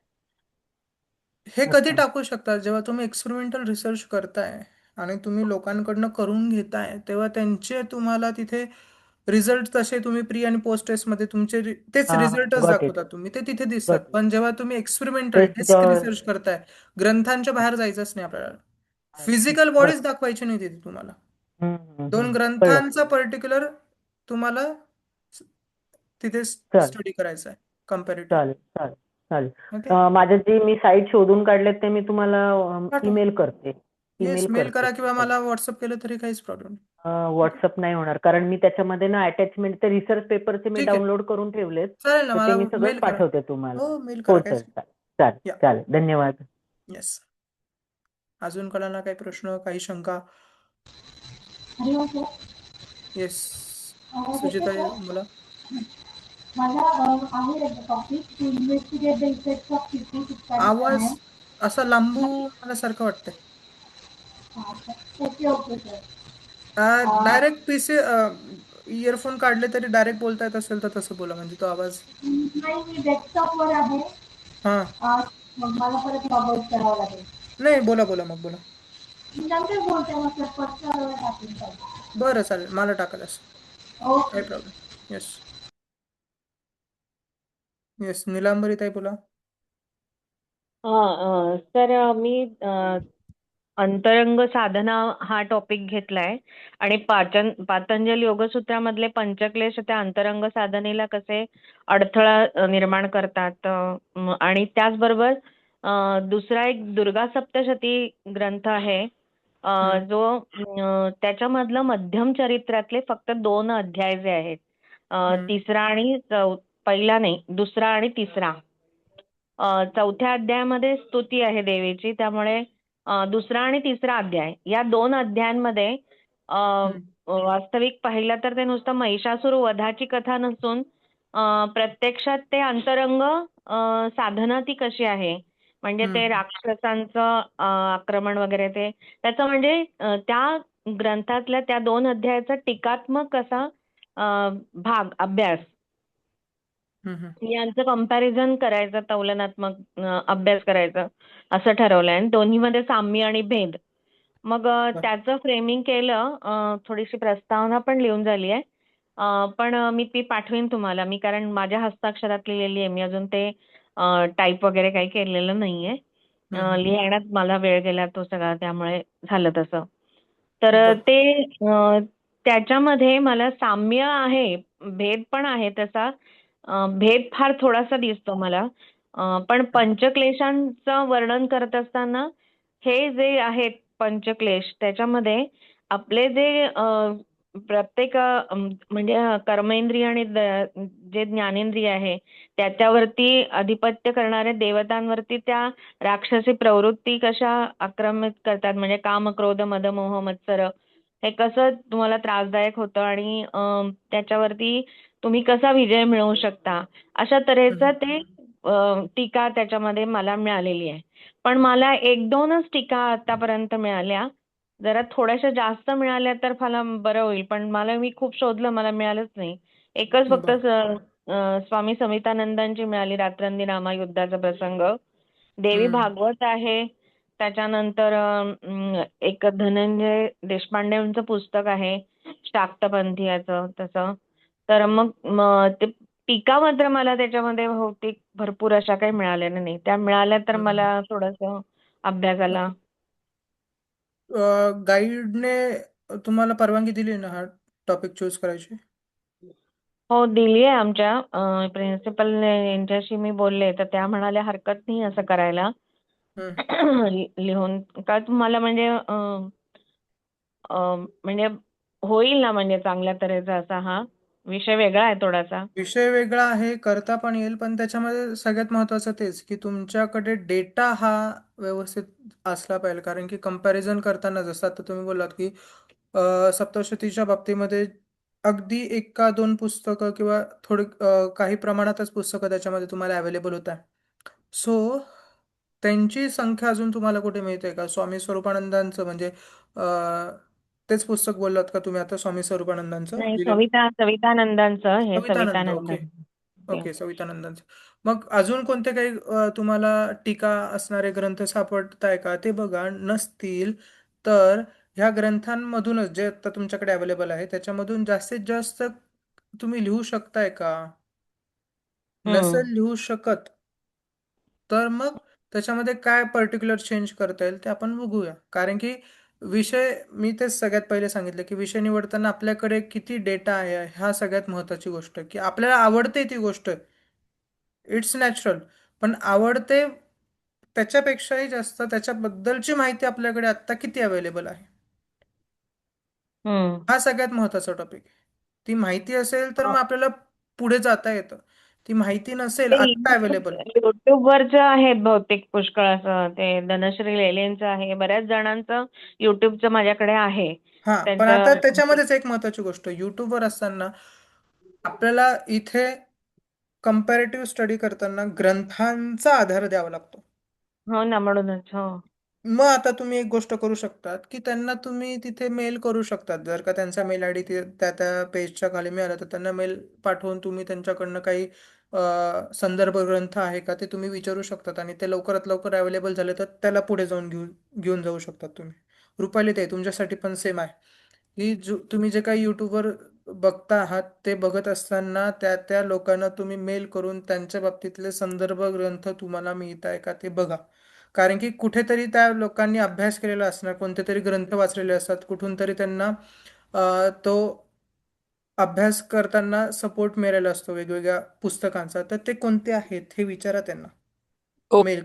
हे कधी अच्छा. टाकू शकता जेव्हा तुम्ही एक्सपेरिमेंटल रिसर्च करताय आणि तुम्ही लोकांकडनं करून घेताय, तेव्हा त्यांचे तुम्हाला तिथे रिझल्ट तसे तुम्ही प्री आणि पोस्ट टेस्टमध्ये तुमचे तेच हा हा रिझल्टच गॉट इट दाखवता तुम्ही, ते तिथे दिसतात. गॉट इट पण जेव्हा तुम्ही एक्सपेरिमेंटल टेस्ट डेस्क रिसर्च करताय, ग्रंथांच्या बाहेर जायचंच नाही आपल्याला, फिजिकल बॉडीज दाखवायची नाही तिथे तुम्हाला. दोन कळलं ग्रंथांचा पर्टिक्युलर तुम्हाला तिथे चल स्टडी करायचा आहे, कम्पॅरेटिव्ह. चालेल चालेल चालेल. ओके, माझ्या जे मी साईट शोधून काढलेत ते मी तुम्हाला पाठवा. ईमेल करते. येस, ईमेल मेल करते. करा किंवा मला व्हॉट्सअप केलं तरी काहीच प्रॉब्लेम नाही. ओके, व्हॉट्सअप नाही होणार कारण मी त्याच्यामध्ये ना अटॅचमेंट ते रिसर्च पेपरचे मी ठीक आहे, डाउनलोड करून ठेवलेत, चालेल ना, तर ते मला मी सगळं मेल करा. पाठवते तुम्हाला. हो, मेल हो करा, सर काहीच. चालेल या, चालेल धन्यवाद. येस. अजून कोणाला काही प्रश्न, काही शंका? हॅलो सर, येस, आवाज येतो सुजिता सर? मुला. माझा आहे topic to investigate the effects of city आवाज सिक्स्टी असा लांबू आल्यासारखं वाटतंय. Okay okay sir. Direct PC earphone काढले तरी डायरेक्ट बोलता येत असेल तर तसं बोला, म्हणजे तो आवाज. नाही, मी डेस्कटॉपवर आहे. हा, मग मला परत लॉग आउट करावं लागेल. नाही, बोला बोला, मग बोला. नंतर बोलते मग सर, पर्सनल टाकून चालेल. बरं, चालेल, मला टाकाल असं, ओके. काही प्रॉब्लेम. येस, येस, निलांबरी ताई बोला. सर मी अंतरंग साधना हा टॉपिक घेतलाय आणि पातंजल योगसूत्रामधले पंचक्लेश त्या अंतरंग साधनेला कसे अडथळा निर्माण करतात आणि त्याचबरोबर दुसरा एक दुर्गा सप्तशती ग्रंथ आहे जो त्याच्यामधलं मध्यम चरित्रातले फक्त 2 अध्याय जे आहेत, तिसरा आणि पहिला नाही, दुसरा आणि तिसरा. चौथ्या अध्यायामध्ये स्तुती आहे देवीची, त्यामुळे दुसरा आणि तिसरा अध्याय या 2 अध्यायांमध्ये वास्तविक पाहिलं तर ते नुसतं महिषासूर वधाची कथा नसून प्रत्यक्षात ते अंतरंग साधना ती कशी आहे, म्हणजे ते राक्षसांचं आक्रमण वगैरे ते त्याचं म्हणजे त्या ग्रंथातल्या त्या 2 अध्यायाचा टीकात्मक असा भाग अभ्यास यांचं कंपॅरिझन करायचं, तुलनात्मक अभ्यास करायचं असं ठरवलंय आणि दोन्हीमध्ये साम्य आणि भेद. मग त्याचं फ्रेमिंग केलं, थोडीशी प्रस्तावना पण लिहून झाली आहे. पण मी ती पाठवीन तुम्हाला, मी कारण माझ्या हस्ताक्षरात लिहिलेली आहे, मी अजून ते टाईप वगैरे काही केलेलं नाहीये. लिहिण्यात मला वेळ गेला तो सगळा, त्यामुळे झालं तसं. तर ते त्याच्यामध्ये मला साम्य आहे, भेद पण आहे तसा. भेद फार थोडासा दिसतो मला, पण पंचक्लेशांचं वर्णन करत असताना हे जे आहेत पंचक्लेश, त्याच्यामध्ये आपले जे प्रत्येक म्हणजे कर्मेंद्रिय आणि जे ज्ञानेंद्रिय आहे त्याच्यावरती अधिपत्य करणाऱ्या देवतांवरती त्या राक्षसी प्रवृत्ती कशा आक्रमित करतात, म्हणजे काम, क्रोध, मद, मोह, मत्सर हे कसं तुम्हाला त्रासदायक होतं आणि त्याच्यावरती तुम्ही कसा विजय मिळवू शकता, अशा तऱ्हेचं ते टीका त्याच्यामध्ये मला मिळालेली आहे. पण मला 1-2च टीका आतापर्यंत मिळाल्या. जरा थोड्याशा जास्त मिळाल्या तर मला बरं होईल, पण मी खूप शोधलं, मला मिळालंच नाही. एकच फक्त स्वामी समितानंदांची मिळाली, रात्रंदिनामा युद्धाचा प्रसंग. देवी भागवत आहे, त्याच्यानंतर एक धनंजय देशपांडेंचं पुस्तक आहे शाक्तपंथीयाचं तसं. तर मग ते टीका मात्र मला त्याच्यामध्ये बहुतेक भरपूर अशा काही मिळालेल्या नाही. त्या मिळाल्या तर मला थोडंसं अभ्यासाला. गाईडने तुम्हाला परवानगी दिली ना हा टॉपिक चूज करायची? हो, दिली आहे. आमच्या प्रिन्सिपल यांच्याशी मी बोलले, तर त्या म्हणाल्या हरकत नाही असं करायला. लिहून का तुम्हाला म्हणजे म्हणजे होईल ना, म्हणजे चांगल्या तऱ्हेचा असा हा विषय वेगळा आहे थोडासा. विषय वेगळा आहे, करता पण येईल, पण त्याच्यामध्ये सगळ्यात महत्त्वाचं तेच की तुमच्याकडे डेटा हा व्यवस्थित असला पाहिजे. कारण की कंपॅरिझन करताना जसं आता तुम्ही बोललात की सप्तशतीच्या बाबतीमध्ये अगदी 1 का 2 पुस्तकं किंवा थोडी काही प्रमाणातच पुस्तकं त्याच्यामध्ये तुम्हाला अवेलेबल होत आहे. सो त्यांची संख्या अजून तुम्हाला कुठे मिळते का? स्वामी स्वरूपानंदांचं म्हणजे तेच पुस्तक बोललात का तुम्ही आता, स्वामी स्वरूपानंदांचं नाही, लिहिलेलं? सवितानंदांचं हे सवितानंद, ओके सवितानंदांचं. ओके, सवितानंदांचं. मग अजून कोणते काही तुम्हाला टीका असणारे ग्रंथ सापडताय का ते बघा. नसतील तर ह्या ग्रंथांमधूनच जे आता तुमच्याकडे अवेलेबल आहे त्याच्यामधून जास्तीत जास्त तुम्ही लिहू शकताय का? नसेल लिहू शकत तर मग त्याच्यामध्ये काय पर्टिक्युलर चेंज करता येईल ते आपण बघूया. कारण की विषय, मी तेच सगळ्यात पहिले सांगितलं की विषय निवडताना आपल्याकडे किती डेटा आहे ह्या सगळ्यात महत्त्वाची गोष्ट, की आपल्याला आवडते ती गोष्ट, इट्स नॅचरल, पण आवडते त्याच्यापेक्षाही जास्त त्याच्याबद्दलची माहिती आपल्याकडे आत्ता किती अवेलेबल आहे, हा सगळ्यात महत्त्वाचा टॉपिक आहे. ती माहिती असेल तर मग आपल्याला पुढे जाता येतं. ती माहिती नसेल आत्ता अवेलेबल. युट्यूबवरचं आहेत बहुतेक पुष्कळ असं, ते धनश्री लेलेंचं आहे, बऱ्याच जणांचं युट्यूबचं माझ्याकडे आहे. हा, पण आता त्याच्यामध्येच एक महत्त्वाची गोष्ट, युट्यूबवर असताना आपल्याला इथे कंपॅरेटिव्ह स्टडी करताना ग्रंथांचा आधार द्यावा लागतो. हो ना, म्हणूनच. हो, मग आता तुम्ही एक गोष्ट करू शकतात की त्यांना तुम्ही तिथे मेल करू शकतात. जर का त्यांचा मेल आय डी त्या त्या पेजच्या खाली मिळाला तर त्यांना मेल पाठवून तुम्ही त्यांच्याकडनं काही संदर्भ ग्रंथ आहे का ते तुम्ही विचारू शकतात, आणि ते लवकरात लवकर अवेलेबल झाले तर त्याला पुढे जाऊन घेऊन जाऊ शकतात तुम्ही. रुपाली, ते तुमच्यासाठी पण सेम आहे की तुम्ही जे काही यूट्यूबवर बघता आहात ते बघत असताना त्या लोकांना तुम्ही मेल करून त्यांच्या बाबतीतले संदर्भ ग्रंथ तुम्हाला मिळत आहे का ते बघा. कारण की कुठेतरी त्या लोकांनी अभ्यास केलेला असणार, कोणते तरी ग्रंथ वाचलेले असतात, कुठून तरी त्यांना तो अभ्यास करताना सपोर्ट मिळालेला असतो वेगवेगळ्या पुस्तकांचा. तर ते कोणते आहेत हे विचारा त्यांना मेल,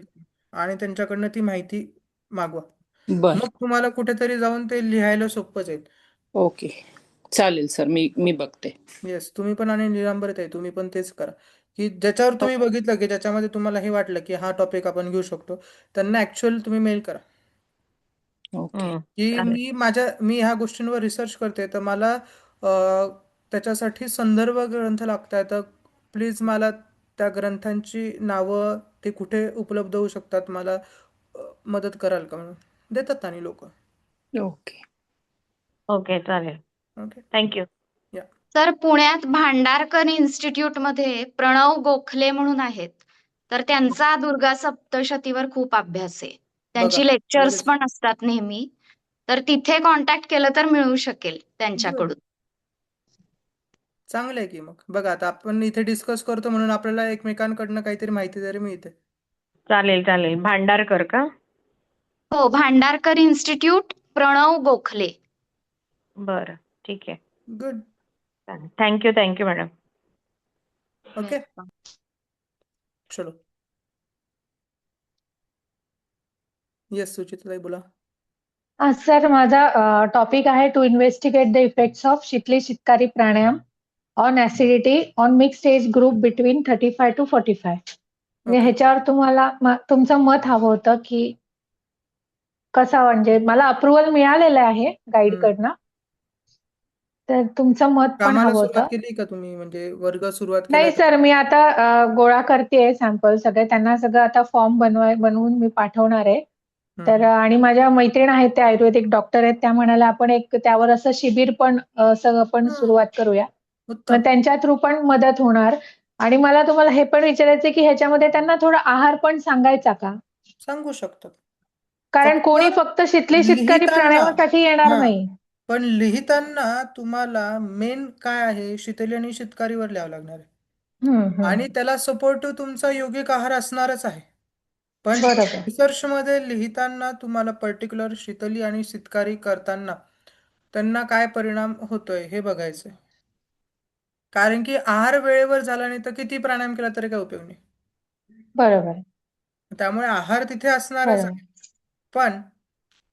आणि त्यांच्याकडनं ती माहिती मागवा. बर. मग तुम्हाला कुठेतरी जाऊन ते लिहायला सोपं जाईल. ओके, चालेल सर, मी बघते. येस, तुम्ही पण आणि निरांबरत आहे, तुम्ही पण तेच करा की ज्याच्यावर तुम्ही बघितलं की ज्याच्यामध्ये तुम्हाला हे वाटलं की हा टॉपिक आपण घेऊ शकतो, त्यांना ऍक्च्युअल तुम्ही मेल करा ओके. की चालेल. मी ह्या गोष्टींवर रिसर्च करते, तर मला त्याच्यासाठी संदर्भ ग्रंथ लागताय, तर प्लीज मला त्या ग्रंथांची नावं ते कुठे उपलब्ध होऊ शकतात, मला मदत कराल का म्हणून देतात आणि लोक. ओके. ओके, चालेल. ओके. थँक्यू. या. सर, पुण्यात भांडारकर इन्स्टिट्यूटमध्ये प्रणव गोखले म्हणून आहेत. तर त्यांचा दुर्गा सप्तशतीवर खूप अभ्यास आहे. त्यांची बघा लेक्चर्स लगेच पण असतात नेहमी. तर तिथे कॉन्टॅक्ट केलं तर मिळू शकेल good. त्यांच्याकडून. चांगलं आहे की मग बघा, आता आपण इथे डिस्कस करतो म्हणून आपल्याला एकमेकांकडनं काहीतरी माहिती तरी मिळते. चालेल, चालेल. भांडारकर का? हो, भांडारकर इन्स्टिट्यूट, प्रणव गोखले. बरं, ठीक आहे. गुड. चालेल. Thank you madam. ओके, चलो. येस, सुचिताताई बोला. सर, माझा टॉपिक आहे to investigate the effects of Sheetali Sheetkari pranayama on acidity on mixed age group between 35 to 45. म्हणजे ओके. ह्याच्यावर तुम्हाला तुमचं मत हवं होतं की कसं, म्हणजे मला अप्रुव्हल मिळालेलं आहे गाईडकडनं, तर तुमचं मत पण कामाला हवं सुरुवात होतं. केली का तुम्ही, म्हणजे वर्ग सुरुवात केलाय नाही का? सर, मी आता गोळा करतेय सॅम्पल सगळे, त्यांना सगळं आता फॉर्म बनवून मी पाठवणार आहे. तर आणि माझ्या मैत्रीण आहेत, त्या आयुर्वेदिक डॉक्टर आहेत, त्या म्हणाल्या आपण एक त्यावर असं शिबिर पण आपण सुरुवात करूया, उत्तम. मग त्यांच्या थ्रू पण मदत होणार. आणि मला तुम्हाला हे पण विचारायचं की ह्याच्यामध्ये त्यांना थोडा आहार पण सांगायचा का? सांगू शकतात. कारण कोणी फक्त शीतली शीतकारी लिहिताना प्राणायामासाठी येणार हा नाही. पण लिहिताना तुम्हाला मेन काय आहे, शीतली आणि शीतकारीवर लिहावं लागणार आहे आणि त्याला सपोर्टिव्ह तुमचा योगिक आहार असणारच आहे. पण बरोबर. रिसर्च मध्ये लिहिताना तुम्हाला पर्टिक्युलर शीतली आणि शीतकारी करताना त्यांना काय परिणाम होतोय हे बघायचंय. कारण की आहार वेळेवर झाला नाही तर किती प्राणायाम केला तरी काय उपयोग नाही. बरोबर. त्यामुळे आहार तिथे असणारच आहे. पण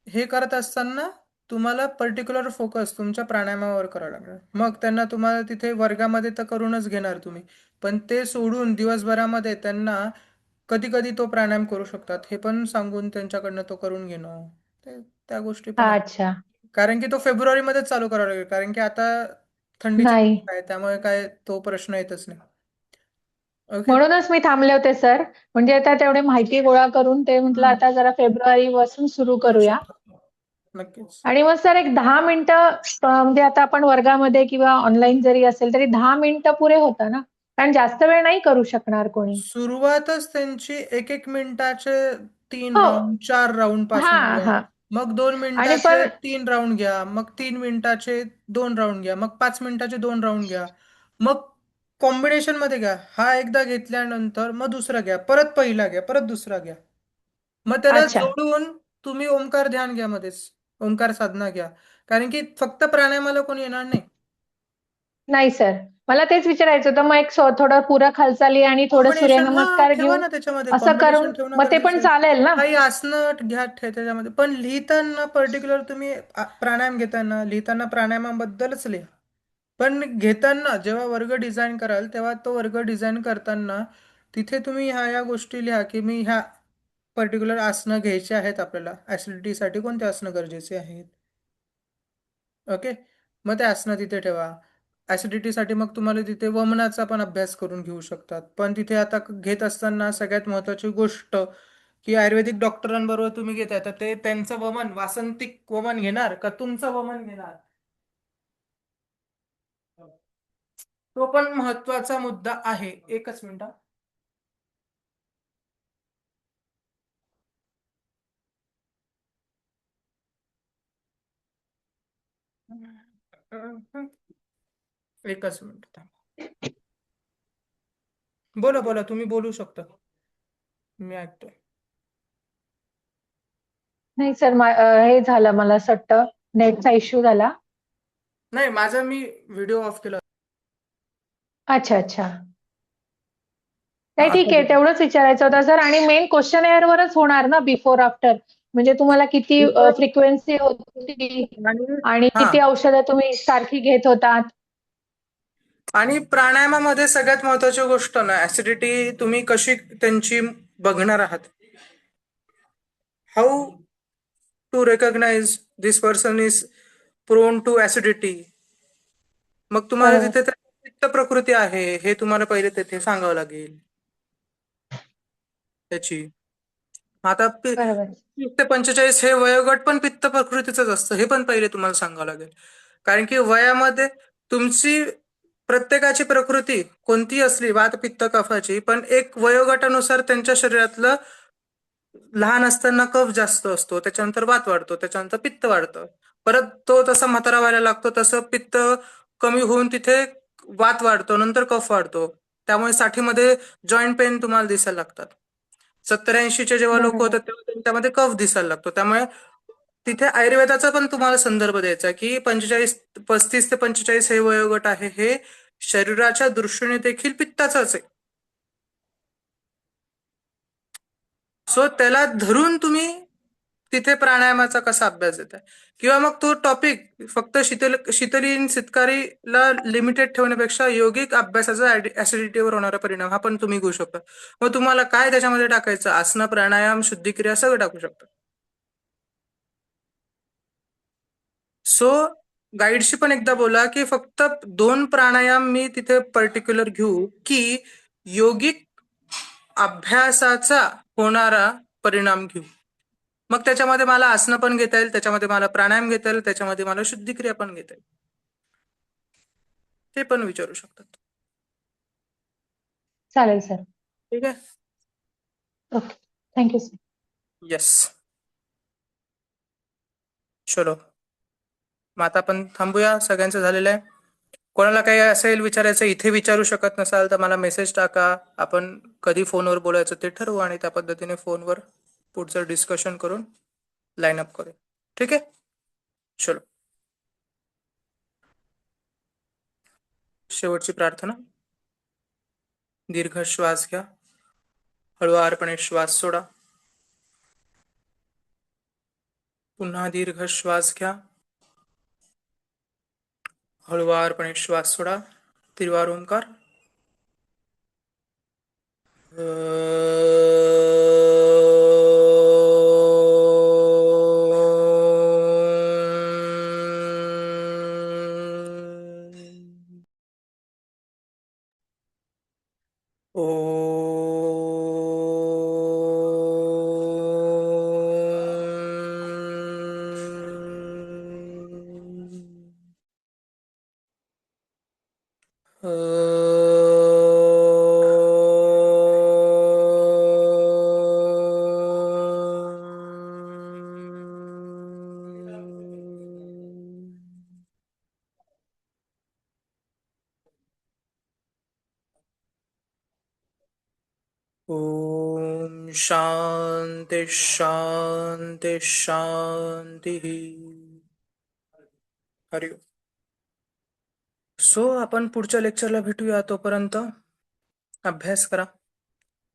हे करत असताना तुम्हाला पर्टिक्युलर फोकस तुमच्या प्राणायामावर करावं लागणार. मग त्यांना तुम्हाला तिथे वर्गामध्ये तर करूनच घेणार तुम्ही, पण ते सोडून दिवसभरामध्ये त्यांना कधी कधी तो प्राणायाम करू शकतात हे पण सांगून त्यांच्याकडनं तो करून घेणं, त्या गोष्टी पण आहेत. अच्छा. कारण की तो फेब्रुवारीमध्येच चालू करावा लागेल, कारण की आता थंडीचे नाही, दिवस आहे, त्यामुळे काय तो प्रश्न येतच नाही. ओके. म्हणूनच मी थांबले होते सर. म्हणजे आता तेवढे माहिती गोळा करून ते म्हटलं आता जरा फेब्रुवारी पासून सुरू करू करूया. शकतो. नक्कीच. आणि मग सर एक 10 मिनिटं म्हणजे आता आपण वर्गामध्ये किंवा ऑनलाईन जरी असेल तरी 10 मिनिटं पुरे होतं ना? कारण जास्त वेळ नाही करू शकणार कोणी. सुरुवातच त्यांची 1-1 मिनिटाचे 3 हो. राऊंड 4 राऊंड पासून हां, घ्या. हां. मग 2 आणि मिनिटाचे पण 3 राऊंड घ्या, मग 3 मिनिटाचे 2 राऊंड घ्या, मग 5 मिनिटाचे 2 राऊंड घ्या, मग कॉम्बिनेशन मध्ये घ्या. हा एकदा घेतल्यानंतर मग दुसरा घ्या, परत पहिला घ्या, परत दुसरा घ्या. मग त्याला अच्छा. जोडून तुम्ही ओंकार ध्यान घ्या, मध्येच ओंकार साधना घ्या, कारण की फक्त प्राणायामाला कोणी येणार नाही. नाही सर, मला तेच विचारायचं होतं. मग एक थोडं पुरं खालचाली आणि थोडं कॉम्बिनेशन सूर्यनमस्कार ठेवा घेऊन ना, त्याच्यामध्ये असं कॉम्बिनेशन करून ठेवणं मग ते पण गरजेचं आहे. चालेल ना? काही आसनं घ्या त्याच्यामध्ये, पण लिहिताना पर्टिक्युलर तुम्ही प्राणायाम घेताना लिहिताना प्राणायामाबद्दलच लिहा. पण घेताना जेव्हा वर्ग डिझाईन कराल तेव्हा तो वर्ग डिझाईन करताना तिथे तुम्ही ह्या गोष्टी लिहा की मी ह्या पर्टिक्युलर आसनं घ्यायची आहेत, आपल्याला ऍसिडिटीसाठी कोणते आसनं गरजेचे आहेत. ओके. मग ते आसनं तिथे ठेवा. ऍसिडिटीसाठी मग तुम्हाला तिथे वमनाचा पण अभ्यास करून घेऊ शकतात. पण तिथे आता घेत असताना सगळ्यात महत्वाची गोष्ट की आयुर्वेदिक डॉक्टरांबरोबर तुम्ही घेताय तर ते त्यांचं वमन वासंतिक वमन घेणार का तुमचं वमन घेणार, तो पण महत्वाचा मुद्दा आहे. एकच मिनिट. एकच मिनिट. बोला बोला, तुम्ही बोलू शकता, मी ऐकतोय. नाही सर, हे झालं, मला असं वाटतं नेटचा इश्यू झाला. नाही, माझा मी व्हिडिओ ऑफ केला. अच्छा अच्छा. नाही आता ठीक आहे, बघा. तेवढंच विचारायचं होतं सर. आणि मेन क्वेश्चन वरच होणार ना बिफोर आफ्टर, म्हणजे तुम्हाला किती ठीक फ्रिक्वेन्सी होती आणि आणि हा किती औषधं तुम्ही सारखी घेत होतात? आणि प्राणायामामध्ये सगळ्यात महत्वाची गोष्ट ना, ऍसिडिटी तुम्ही कशी त्यांची बघणार आहात. How to recognise this person is prone to acidity. मग तुम्हाला बरोबर. तिथे तर पित्त प्रकृती आहे हे तुम्हाला पहिले तिथे सांगावं लागेल त्याची. आता 30 ते 45 हे वयोगट पण पित्त प्रकृतीच असतं, हे पण पहिले तुम्हाला सांगावं लागेल. कारण की वयामध्ये तुमची प्रत्येकाची प्रकृती कोणती असली वात पित्त कफाची, पण एक वयोगटानुसार त्यांच्या शरीरातलं लहान असताना कफ जास्त असतो, त्याच्यानंतर वात वाढतो, त्याच्यानंतर पित्त वाढतं, परत तो तसा म्हातारा व्हायला लागतो, तसं पित्त कमी होऊन तिथे वात वाढतो, नंतर कफ वाढतो. त्यामुळे 60मध्ये जॉईंट पेन तुम्हाला दिसायला लागतात. 70-80चे जेव्हा लोक बरोबर. होतात तेव्हा त्यांच्यामध्ये कफ दिसायला लागतो. त्यामुळे तिथे आयुर्वेदाचा पण तुम्हाला संदर्भ द्यायचा की 35 ते 45 हे वयोगट आहे, हे शरीराच्या दृष्टीने देखील पित्ताचाच आहे. सो त्याला धरून तुम्ही तिथे प्राणायामाचा कसा अभ्यास देताय, किंवा मग तो टॉपिक फक्त शीतली सितकारीला लिमिटेड ठेवण्यापेक्षा योगिक अभ्यासाचा ऍसिडिटीवर होणारा परिणाम हा पण तुम्ही घेऊ शकता. मग तुम्हाला काय त्याच्यामध्ये टाकायचं, आसनं, प्राणायाम, शुद्धिक्रिया सगळं टाकू शकता. सो गाईडशी पण एकदा बोला की फक्त 2 प्राणायाम मी तिथे पर्टिक्युलर घेऊ की योगिक अभ्यासाचा होणारा परिणाम घेऊ. मग त्याच्यामध्ये मला आसनं पण घेता येईल, त्याच्यामध्ये मला प्राणायाम घेता येईल, त्याच्यामध्ये मला शुद्धिक्रिया पण घेता येईल, ते पण विचारू शकतात. चालेल सर. ठीक आहे. ओके. Thank you sir. येस. चलो मग आता आपण थांबूया, सगळ्यांचं झालेलं आहे. कोणाला काही असेल विचारायचं, इथे विचारू शकत नसाल तर मला मेसेज टाका, आपण कधी फोनवर बोलायचं ते ठरवू आणि त्या पद्धतीने फोनवर पुढचं डिस्कशन करून लाईन अप करू. ठीक आहे. चलो, शेवटची प्रार्थना. दीर्घ श्वास घ्या, हळुवारपणे श्वास सोडा. पुन्हा दीर्घ श्वास घ्या, हळुवारपणे श्वास सोडा. त्रिवार ओंकार. ओम शांती शांती शांती. हरि ओम. सो आपण पुढच्या लेक्चरला भेटूया, तोपर्यंत अभ्यास करा.